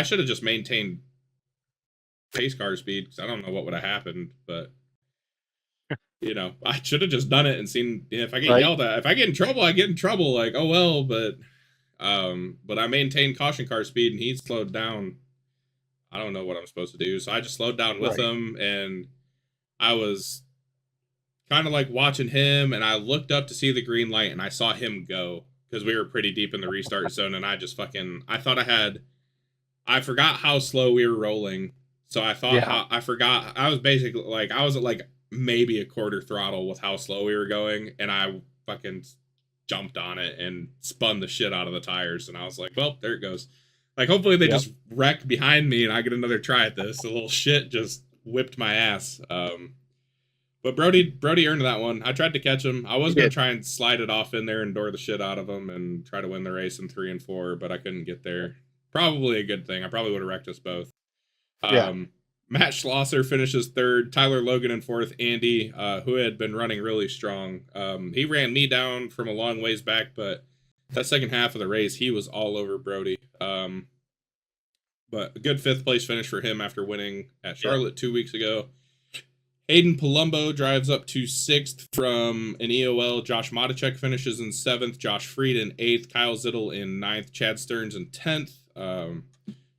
should have just maintained pace car speed because I don't know what would have happened, but I should have just done it and seen if I get Right. yelled at. If I get in trouble, I get in trouble. Like, oh well, but I maintained caution car speed and he slowed down. I don't know what I'm supposed to do, so I just slowed down with Right. him, and I was kind of like watching him, and I looked up to see the green light, and I saw him go, because we were pretty deep in the restart zone, and I forgot how slow we were rolling. So Yeah. I forgot, I was basically like, I was at like maybe a quarter throttle with how slow we were going, and I fucking jumped on it and spun the shit out of the tires, and I was like, well, there it goes. Like, hopefully they Yep. just wreck behind me and I get another try at this. The little shit just whipped my ass. But Brody earned that one. I tried to catch him. I He was gonna did. try and slide it off in there and door the shit out of him and try to win the race in 3 and 4, but I couldn't get there. Probably a good thing. I probably would have wrecked us both. Yeah. Um, Matt Schlosser finishes third. Tyler Logan in fourth. Andy, who had been running really strong, he ran me down from a long ways back, but that second half of the race, he was all over Brody. But a good fifth place finish for him after winning at Yeah. Charlotte 2 weeks ago. Hayden Palumbo drives up to sixth from an EOL. Josh Matichek finishes in seventh. Josh Freed in eighth. Kyle Zittel in ninth. Chad Stearns in 10th.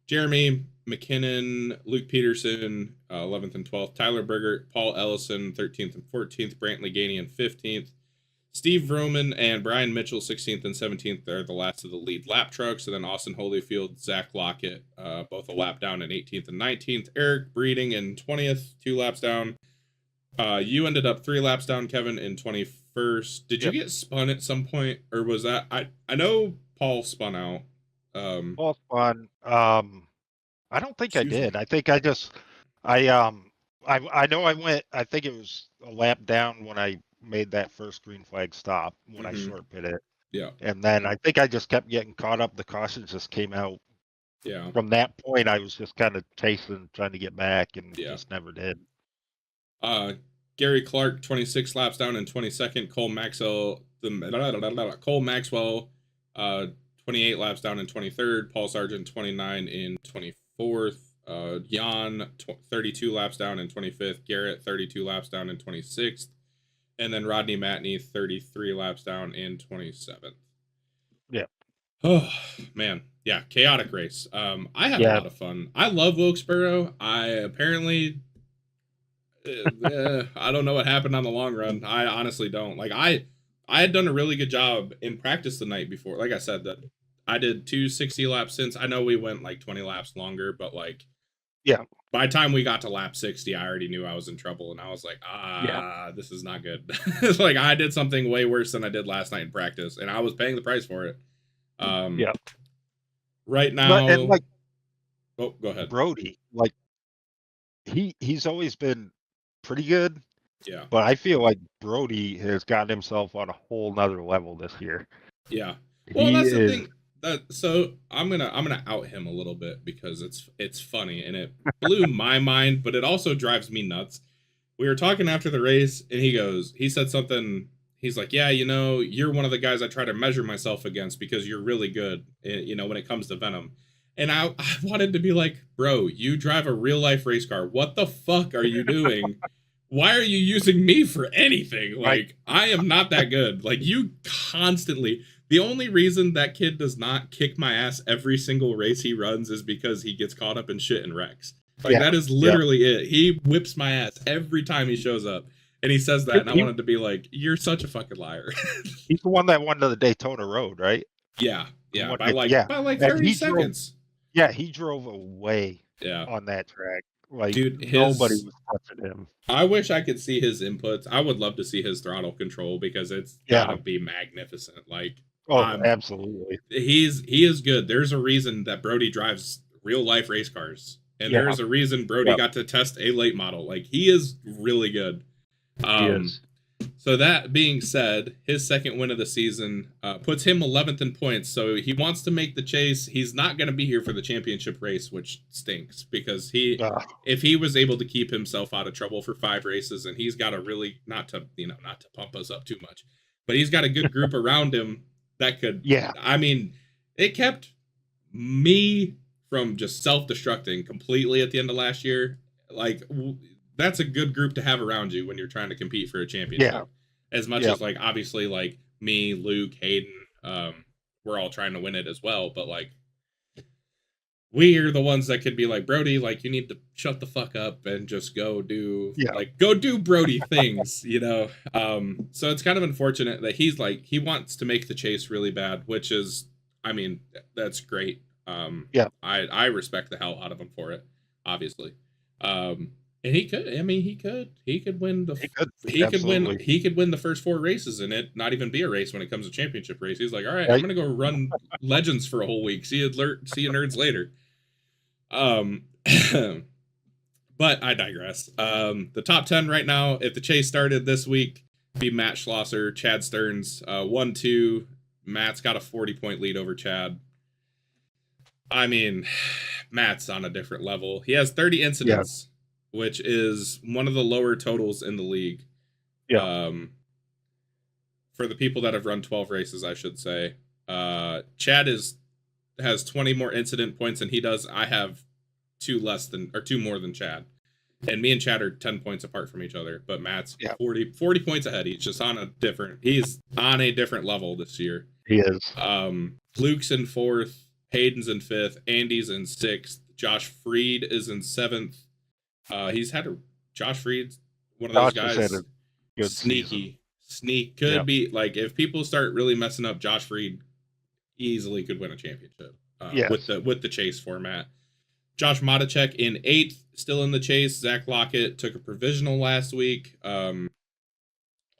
Jeremy McKinnon, Luke Peterson, 11th and 12th. Tyler Berger, Paul Ellison, 13th and 14th. Brantley Gainey in 15th. Steve Vroman and Brian Mitchell, 16th and 17th. They're the last of the lead lap trucks. And then Austin Holyfield, Zach Lockett, both a lap down in 18th and 19th. Eric Breeding in 20th, 2 laps down. You ended up 3 laps down, Kevin, in 21st. Did you Yep. get spun at some point, or was that I know Paul spun out. All fun. I don't think I Excuse me. did. I think I know I went. I think it was a lap down when I made that first green flag stop when I Mm-hmm. short pitted, Yeah, and then I think I just kept getting caught up. The cautions just came out. yeah, From that point, I was just kind of chasing, trying to get back, and yeah. just never did. Uh, Gary Clark, 26 laps down in 22nd. Cole Maxwell, 28 laps down in 23rd. Paul Sargent, 29 in 24th. Jan, 32 laps down in 25th. Garrett, 32 laps down in 26th. And then Rodney Matney, 33 laps down in 27th. Yeah. Oh, man. Yeah, chaotic race. I had a Yeah. lot of fun. I love Wilkesboro. I apparently I don't know what happened on the long run. I honestly don't. Like I had done a really good job in practice the night before. Like I said, that I did 260 laps since. I know we went like 20 laps longer, but like Yeah. by the time we got to lap 60, I already knew I was in trouble, and I was like, Yeah. this is not good. Like I did something way worse than I did last night in practice, and I was paying the price for it. Yeah. Right But and now, like oh, go ahead. Brody, like he's always been pretty good, Yeah. but I feel like Brody has gotten himself on a whole nother level this year. Yeah. Well, He that's the is. thing. So I'm gonna out him a little bit because it's funny and it blew my mind, but it also drives me nuts. We were talking after the race, and he said something. He's like, yeah, you're one of the guys I try to measure myself against because you're really good, when it comes to Venom. And I wanted to be like, bro, you drive a real life race car. What the fuck are you doing? Why are you using me for anything? Right. Like, I am not that good. Like, you constantly. The only reason that kid does not kick my ass every single race he runs is because he gets caught up in shit and wrecks. Like, Yeah. that is Yeah. literally it. He whips my ass every time he shows up. And he says that, and I He, wanted to be like, you're such a fucking liar. he's the one that won to the Daytona Road, right? Yeah, The yeah, one by that, like yeah. by like And 30 he drove. seconds. Yeah, he drove away Yeah. on that track. Like Dude, nobody was touching him. I wish I could see his inputs. I would love to see his throttle control because it's Yeah. gotta be magnificent. Like, Oh, absolutely. he is good. There's a reason that Brody drives real life race cars, and Yeah. there's a reason Brody Yep. got to test a late model. Like, he is really good. He is. So that being said, his second win of the season puts him 11th in points. So he wants to make the chase. He's not going to be here for the championship race, which stinks because if he was able to keep himself out of trouble for 5 races, and he's got a really not to pump us up too much, but he's got a good group around him that could. Yeah. I mean, it kept me from just self-destructing completely at the end of last year. Like, that's a good group to have around you when you're trying to compete for a championship. Yeah. As much as like obviously like me, Luke, Hayden, we're all trying to win it as well. But like we're the ones that could be like, Brody, like, you need to shut the fuck up and just go do Brody things, you know. So it's kind of unfortunate that he's like, he wants to make the chase really bad, which is, I mean, that's great. Yeah. I respect the hell out of him for it, obviously. And he could, I mean, he could win He could. Absolutely. he could win the first 4 races and it not even be a race when it comes to championship race. He's like, all right, I'm Right. gonna go run Legends for a whole week. See you nerds later. Um, but I digress. The top 10 right now, if the chase started this week, be Matt Schlosser, Chad Stearns, 1-2. Matt's got a 40-point lead over Chad. I mean, Matt's on a different level. He has 30 Yeah. incidents, which is one of the lower totals in the league. Yeah. For the people that have run 12 races, I should say. Chad has 20 more incident points than he does. I have two more than Chad. And me and Chad are 10 points apart from each other, but Matt's 40 points ahead. He's just he's on a different level this year. He is. Luke's in 4th, Hayden's in 5th, Andy's in 6th, Josh Freed is in 7th. Josh Freed's one of those guys. Good Sneaky. Could be like, if people start really messing up, Josh Freed easily could win a championship with the chase format. Josh Modicek in 8th, still in the chase. Zach Lockett took a provisional last week.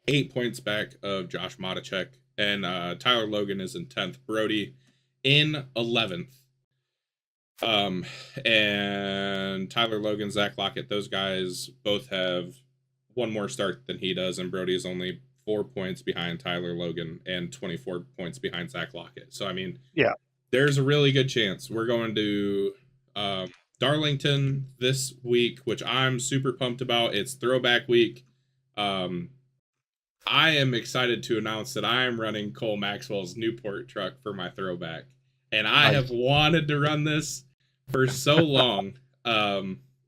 8 points back of Josh Modicek. And Tyler Logan is in 10th. Brody in 11th. And Tyler Logan, Zach Lockett, those guys both have one more start than he does. And Brody is only 4 points behind Tyler Logan and 24 points behind Zach Lockett. So, I mean, there's a really good chance we're going to Darlington this week, which I'm super pumped about. It's throwback week. I am excited to announce that I am running Cole Maxwell's Newport truck for my throwback. And I have wanted to run this for so long.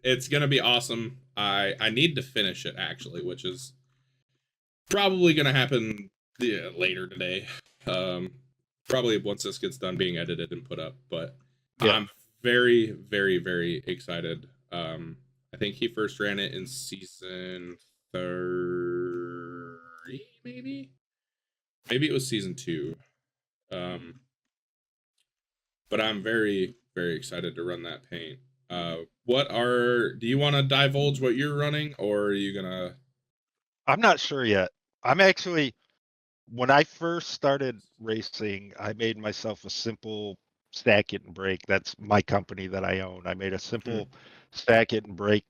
It's going to be awesome. I need to finish it, actually, which is probably going to happen later today. Probably once this gets done being edited and put up. But I'm very, very, very excited. I think he first ran it in season 3, maybe it was season 2. But I'm very, very excited to run that paint. Do you want to divulge what you're running, or are you gonna? I'm not sure yet. I'm actually, when I first started racing, I made myself a simple stack it and brake. That's my company that I own. I made a simple stack it and brake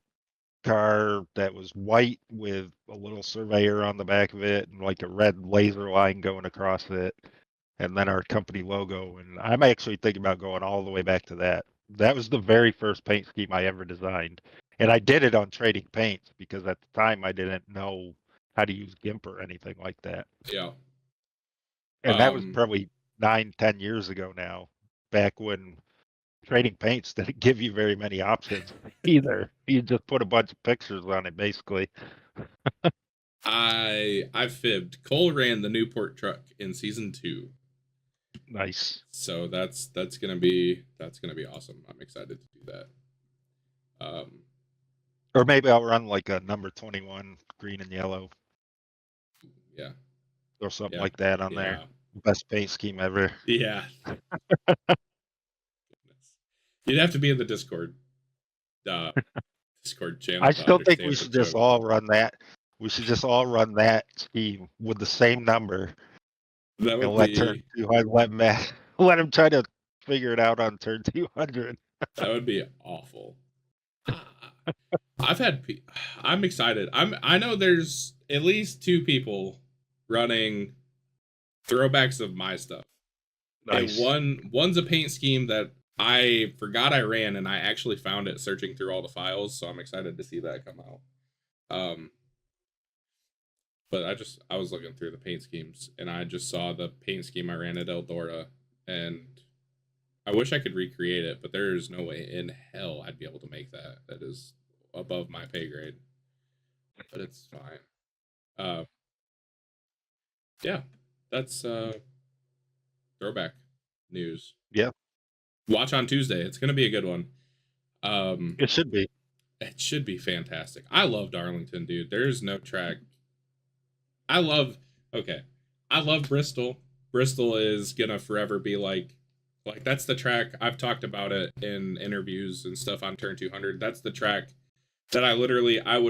car that was white with a little surveyor on the back of it and like a red laser line going across it, and then our company logo. And I'm actually thinking about going all the way back to that. That was the very first paint scheme I ever designed. And I did it on trading paints because at the time I didn't know how to use GIMP or anything like that. Yeah. And that was probably 9-10 years ago now, back when trading paints didn't give you very many options either. You just put a bunch of pictures on it, basically. I fibbed. Cole ran the Newport truck in season 2. Nice. So that's gonna be awesome. I'm excited to do that. Or maybe I'll run like a number 21 green and yellow. Yeah. Or something like that on there. Best paint scheme ever. Yeah. You'd have to be in the Discord channel. I still think we should just all run that. We should just all run that scheme with the same number. That would let turn 200, let him try to figure it out on turn 200. That would be awful. I'm excited. I know there's at least 2 people running throwbacks of my stuff. Nice. And one's a paint scheme that I forgot I ran, and I actually found it searching through all the files, so I'm excited to see that come out. But I was looking through the paint schemes, and I just saw the paint scheme I ran at Eldora, and I wish I could recreate it, but there's no way in hell I'd be able to make that. That is above my pay grade. But it's fine. Yeah, that's throwback news. Yeah. Watch on Tuesday. It's gonna be a good one. It should be. It should be fantastic. I love Darlington, dude. There's no track. I love. Okay, I love Bristol. Bristol is gonna forever be like that's the track. I've talked about it in interviews and stuff on Turn 200. That's the track that I would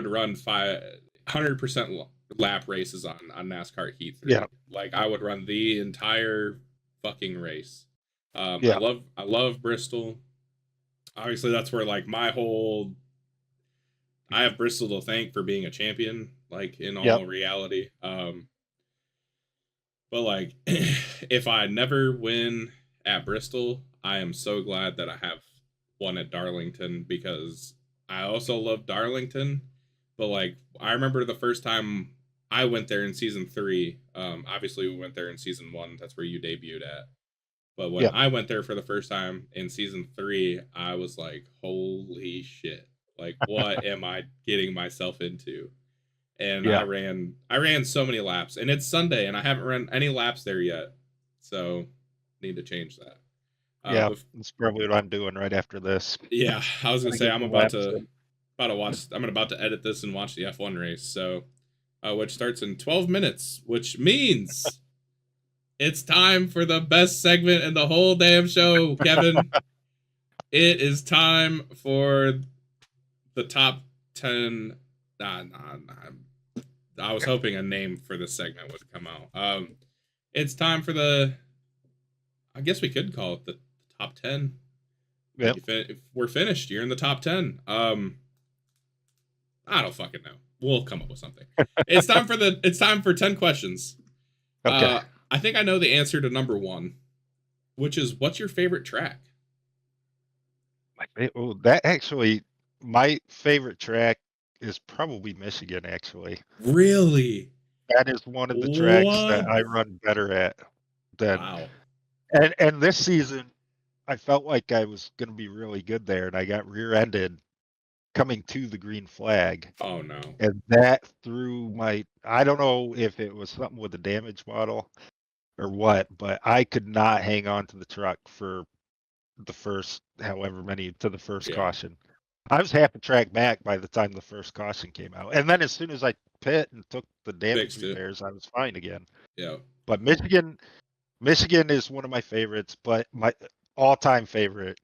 run 500% lap races on NASCAR Heat 3. Yeah. Like I would run the entire fucking race. Yeah. I love Bristol. Obviously, that's where like my whole I have Bristol to thank for being a champion, like in Yep. all reality. But like, if I never win at Bristol, I am so glad that I have one at Darlington because I also love Darlington. But like, I remember the first time I went there in season 3. Obviously, we went there in season 1. That's where you debuted at. But when Yep. I went there for the first time in season 3, I was like, holy shit. Like, what am I getting myself into? And Yeah. I ran so many laps. And it's Sunday and I haven't run any laps there yet. So need to change that. Yeah. But That's probably what I'm doing right after this. yeah, I was gonna Gotta say get I'm some laps in. about to watch I'm about to edit this and watch the F1 race. So which starts in 12 minutes, which means it's time for the best segment in the whole damn show, Kevin. It is time for the top 10. Nah. I was hoping a name for this segment would come out. It's time for the. I guess we could call it the top 10. Yep. If we're finished, you're in the top 10. I don't fucking know. We'll come up with something. It's time for 10 questions. Okay. I think I know the answer to number 1, which is what's your favorite track? That actually, my favorite track is probably Michigan. Actually, Really? that is one of the tracks that What? I run better at than. Wow. And this season, I felt like I was going to be really good there, and I got rear-ended coming to the green flag, Oh no. and that threw my. I don't know if it was something with the damage model or what, but I could not hang on to the truck for the first however many to the first Yeah. caution. I was half a track back by the time the first caution came out. And then as soon as I pit and took the damage Fixed it. repairs, I was fine again. Yeah. But Michigan is one of my favorites, but my all-time favorite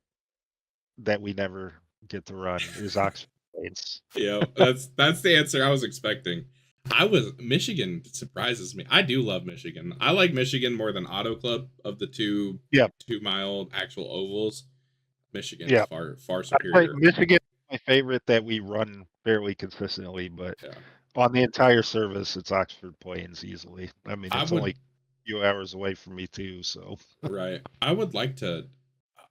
that we never get to run is Oxford Plains. Yeah. That's the answer I was expecting. Michigan surprises me. I do love Michigan. I like Michigan more than Auto Club of the two Yep. 2-mile actual ovals. Michigan is Yep. far I'd say superior. Michigan is my favorite that we run fairly consistently, but Yeah. on the entire service, it's Oxford Plains easily. I mean, I it's would only a few hours away from me too, so. right. I would like to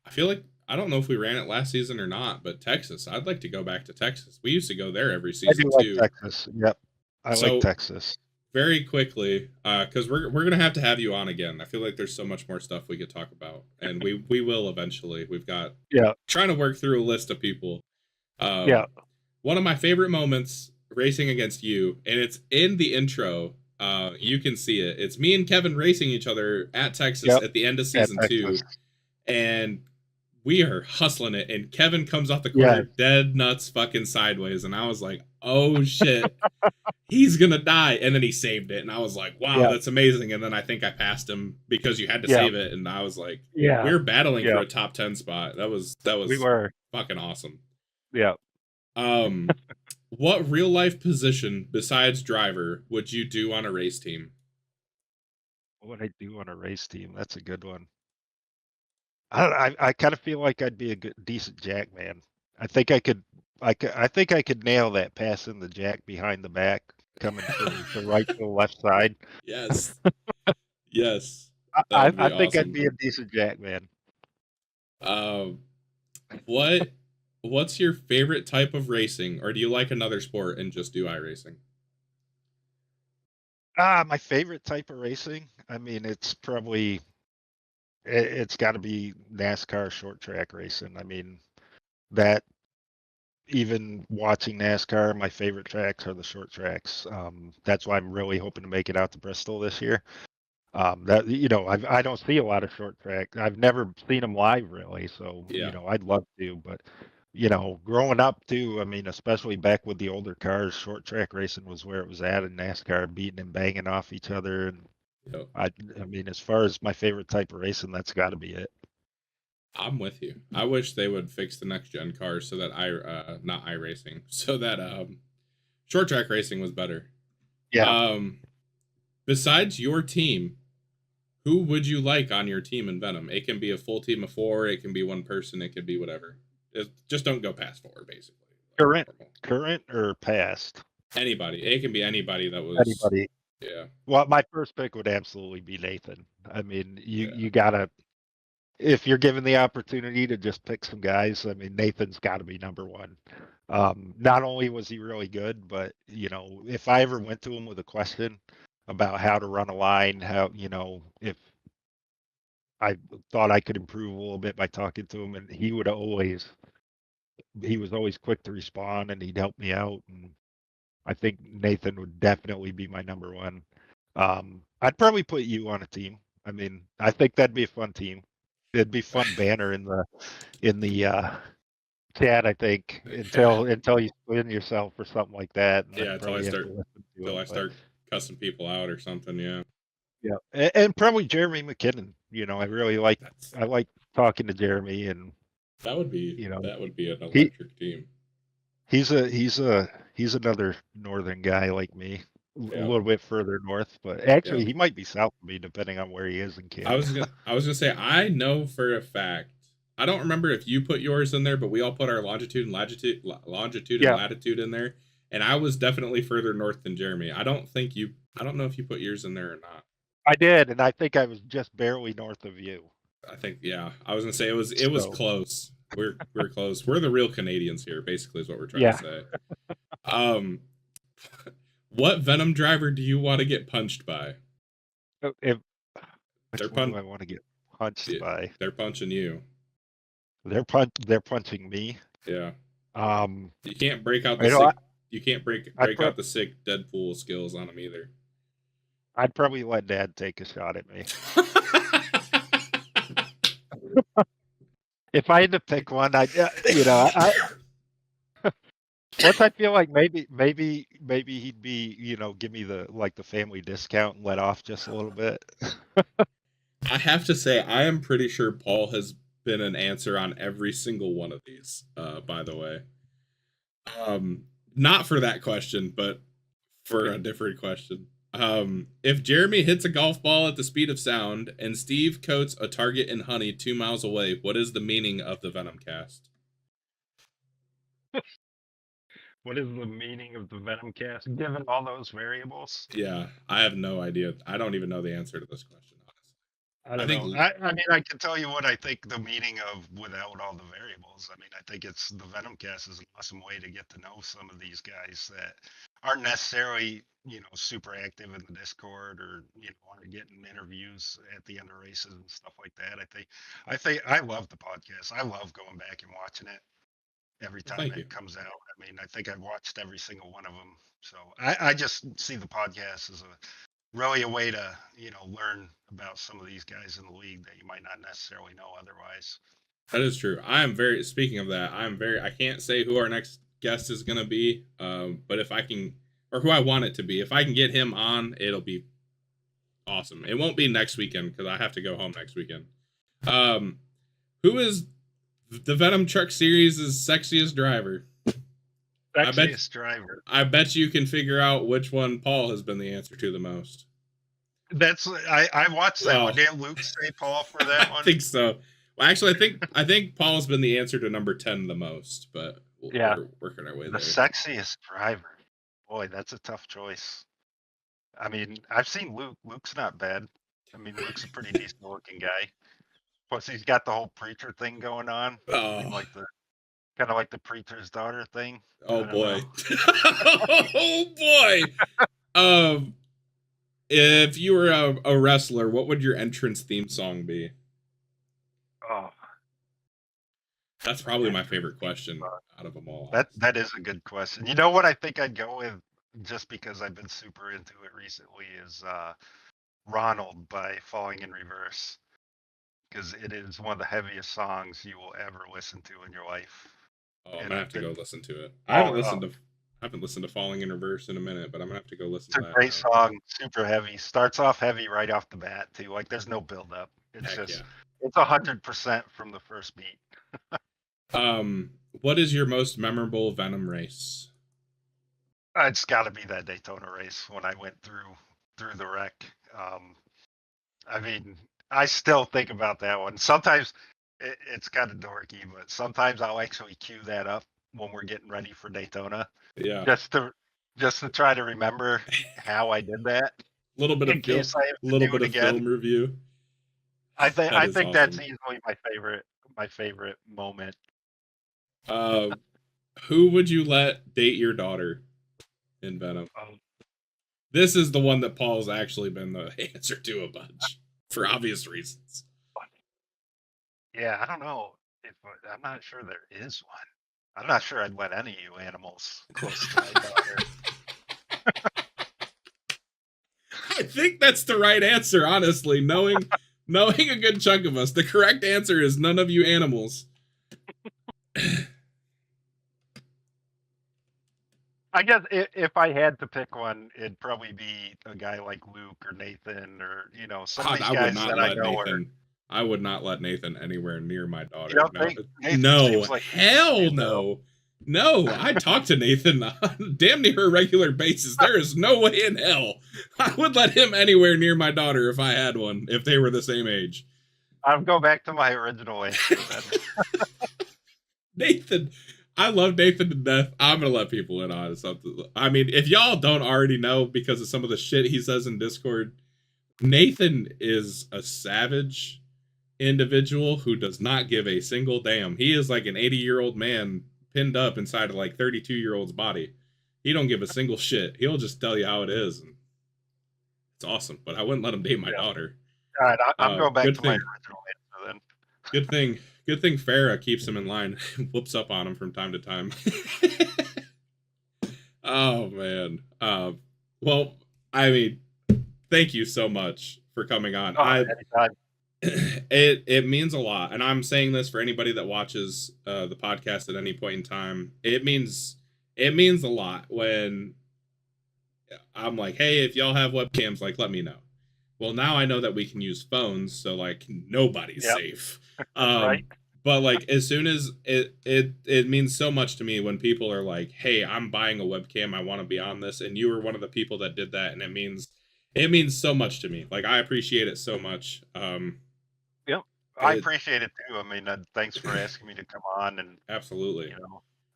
I feel like I don't know if we ran it last season or not, but Texas. I'd like to go back to Texas. We used to go there every I do season like too. Texas. Yep. I like So Texas. very quickly, because we're gonna have to have you on again. I feel like there's so much more stuff we could talk about, and we will eventually. We've got Yeah. trying to work through a list of people. Yeah. One of my favorite moments racing against you, and it's in the intro. You can see it. It's me and Kevin racing each other at Texas Yep. at the end of At season 2, Texas. and we are hustling it. And Kevin comes off the Yeah. corner dead nuts fucking sideways, and I was like, "Oh shit." He's gonna die, and then he saved it, and I was like, "Wow, Yeah. that's amazing!" And then I think I passed him because you had to Yeah. save it, and I was like, Yeah. "We were battling for Yeah. a top 10 spot. That was We were. fucking awesome." Yeah. What real life position besides driver would you do on a race team? What would I do on a race team? That's a good one. I kind of feel like I'd be a decent jack man. I think I could. I think I could nail that pass in the jack behind the back, coming from the right to the left side. Yes, yes, that would be I think I'd awesome. be a decent jack man. What what's your favorite type of racing, or do you like another sport and just do iRacing? My favorite type of racing. I mean, it's probably it's got to be NASCAR short track racing. I mean, that even watching NASCAR, my favorite tracks are the short tracks. That's why I'm really hoping to make it out to Bristol this year. That I don't see a lot of short track. I've never seen them live really, so Yeah. I'd love to, but growing up too, I mean, especially back with the older cars, short track racing was where it was at in NASCAR, beating and banging off each other. And Yep. I mean, as far as my favorite type of racing, that's got to be it. I'm with you. I wish they would fix the next gen cars so that not iRacing, so that short track racing was better. Yeah. Besides your team, who would you like on your team in Venom? It can be a full team of 4, it can be one person, it could be whatever. Just don't go past 4, basically. Current or past? Anybody. It can be anybody that was. Anybody. Yeah. Well, my first pick would absolutely be Nathan. I mean, Yeah. you gotta, if you're given the opportunity to just pick some guys, I mean, Nathan's got to be number one. Not only was he really good, but if I ever went to him with a question about how to run a line, how if I thought I could improve a little bit by talking to him, and he was always quick to respond, and he'd help me out. And I think Nathan would definitely be my number one. I'd probably put you on a team. I mean, I think that'd be a fun team. It'd be fun banner in the chat. I think until you spin yourself or something like that, and then Until I probably have start to listen to until him. I start cussing people out or something. Yeah. Yeah, and probably Jeremy McKinnon. I like talking to Jeremy, and That would be an he electric team. he's another northern guy like me, a little bit further north, but actually he might be south of me depending on where he is in Canada. I was gonna say I know for a fact. I don't remember if you put yours in there, but we all put our longitude and latitude in there, and I was definitely further north than Jeremy. I don't know if you put yours in there or not. I did, and I think I was just barely north of you. I think I was gonna say it was close. We're close. We're the real Canadians here, basically, is what we're trying to say. What Venom driver do you want to get punched by? Which one do I want to get punched by? They're punching you. They're punching me. Yeah. You can't break out the you can't break out the sick Deadpool skills on them either. I'd probably let Dad take a shot at me. If I had to pick one, once I feel like maybe he'd be, give me the family discount and let off just a little bit. I have to say, I am pretty sure Paul has been an answer on every single one of these, by the way. Not for that question, but for a different question. If Jeremy hits a golf ball at the speed of sound and Steve coats a target in honey 2 miles away, what is the meaning of the Venomcast? What is the meaning of the Venomcast, given all those variables? Yeah, I have no idea. I don't even know the answer to this question, honestly. I don't know. I mean, I can tell you what I think the meaning of without all the variables. I mean, I think it's the Venomcast is an awesome way to get to know some of these guys that aren't necessarily, super active in the Discord or, aren't getting interviews at the end of races and stuff like that. I love the podcast. I love going back and watching it every time it comes out. I mean, I think I've watched every single one of them. So I just see the podcast as really a way to, learn about some of these guys in the league that you might not necessarily know otherwise. That is true. Speaking of that, I can't say who our next guest is going to be, but if I can, or who I want it to be, if I can get him on, it'll be awesome. It won't be next weekend because I have to go home next weekend. Who is the Venom Truck Series' sexiest driver? Driver. I bet you can figure out which one Paul has been the answer to the most. I watched that one. Didn't Luke say Paul for that one? I think so. Well, actually, I think Paul's been the answer to number 10 the most, but we're working our way there. The sexiest driver. Boy, that's a tough choice. I mean, I've seen Luke. Luke's not bad. I mean, Luke's a pretty decent looking guy. Plus, he's got the whole preacher thing going on. I mean, kind of like the preacher's daughter thing. Oh boy. Oh boy. If you were a wrestler, what would your entrance theme song be? Oh. That's probably my favorite question out of them all. That is a good question. You know what I think I'd go with, just because I've been super into it recently, is Ronald by Falling in Reverse, because it is one of the heaviest songs you will ever listen to in your life. Oh, I'm And gonna have I've to go been listen to it. all I haven't listened to Falling in Reverse in a minute, but I'm gonna have to go listen It's to a that great now. song, super heavy. Starts off heavy right off the bat too. Like there's no build up. It's Heck just yeah. it's 100% from the first beat. What is your most memorable Venom race? It's got to be that Daytona race when I went through the wreck. I mean, I still think about that one. Sometimes it's kind of dorky, but sometimes I'll actually cue that up when we're getting ready for Daytona, Yeah, just to try to remember how I did that a little bit in of case I have to little do bit it of again. film review. That I is think that's awesome. easily my favorite moment. Uh, who would you let date your daughter in Venom? Um, This is the one that Paul's actually been the answer to a bunch for obvious reasons. yeah, I don't know if I'm not sure there is one. I'm not sure I'd let any of you animals close to my daughter. I think that's the right answer, honestly. Knowing a good chunk of us, the correct answer is none of you animals. I guess if I had to pick one, it'd probably be a guy like Luke or Nathan or some of God, these guys that I know are. I would not let Nathan anywhere near my You daughter. don't No, think Nathan no, seems like hell he's though? no. No, I talk to Nathan on damn near a regular basis. There is no way in hell I would let him anywhere near my daughter if I had one, if they were the same age. I'll go back to my original answer then. Nathan, I love Nathan to death. I'm gonna let people in on something. I mean, if y'all don't already know because of some of the shit he says in Discord, Nathan is a savage individual who does not give a single damn. He is like an 80-year-old man pinned up inside of like 32-year-old's body. He don't give a single shit. He'll just tell you how it is. And it's awesome. But I wouldn't let him date my Yeah. daughter. All right, I'm going back Good to my thing. original answer then. Good thing Farrah keeps him in line. Whoops up on him from time to time. Oh man. Well, I mean, thank you so much for coming on. Anytime. It means a lot, and I'm saying this for anybody that watches the podcast at any point in time. It means a lot when I'm like, hey, if y'all have webcams, like, let me know. Well, now I know that we can use phones, so like nobody's Yep. safe. Right. But like as soon as it means so much to me when people are like, hey, I'm buying a webcam, I want to be on this, and you were one of the people that did that, and it means so much to me. Like I appreciate it so much. Yep. I appreciate it too. I mean, thanks for asking me to come on, and Absolutely.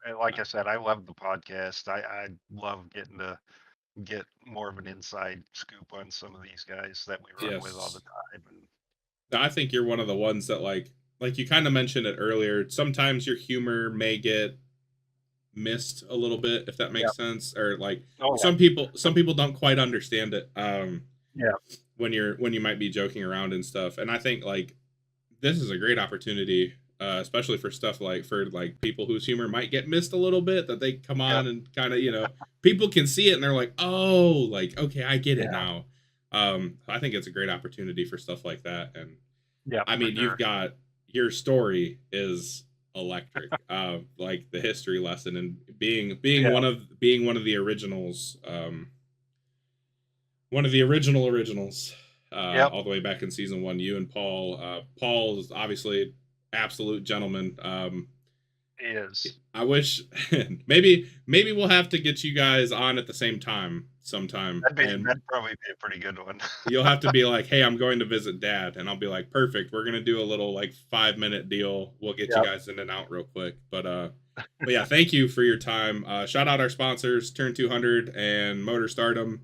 and like I said, I love the podcast. I love getting to get more of an inside scoop on some of these guys that we run with all the Yes. time. And I think you're one of the ones that like you kind of mentioned it earlier. Sometimes your humor may get missed a little bit, if that yeah, makes sense, or like oh some people don't quite understand it. yeah, When you might be joking around and stuff, and I think like this is a great opportunity, especially for stuff like for like people whose humor might get missed a little bit, that they come yeah, on and kind of people can see it and they're like, oh, like okay, I get it yeah, now. I think it's a great opportunity for stuff like that, and yeah, I for mean, you've sure. got your story is electric. Like the history lesson and Yeah, being one of the originals, one of the originals, yep, all the way back in season one. You and Paul. Paul is obviously absolute gentleman. he is. I wish maybe we'll have to get you guys on at the same time sometime, and That'd probably be a pretty good one. you'll have to be like, hey, I'm going to visit dad, and I'll be like, perfect, we're gonna do a little like 5 minute deal, we'll get you Yep. guys in and out real quick. But yeah, thank you for your time. Shout out our sponsors, Turn 200 and Motor Stardom.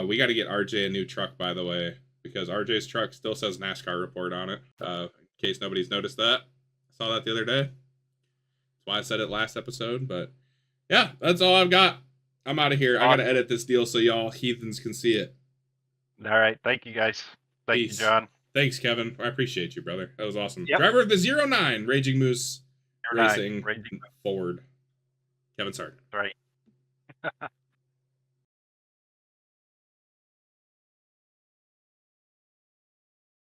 We got to get RJ a new truck, by the way, because RJ's truck still says NASCAR report on it, in case nobody's noticed that. I saw that the other day. That's why I said it last episode. But yeah, that's all I've got. I'm out of here. I got to edit this deal so y'all heathens can see it. All right. Thank you, guys. Thank you, Peace. John. Thanks, Kevin. I appreciate you, brother. That was awesome. Yep. Driver of the 09 Raging Moose 09, Racing Raging Ford. Kevin Sargent. Right.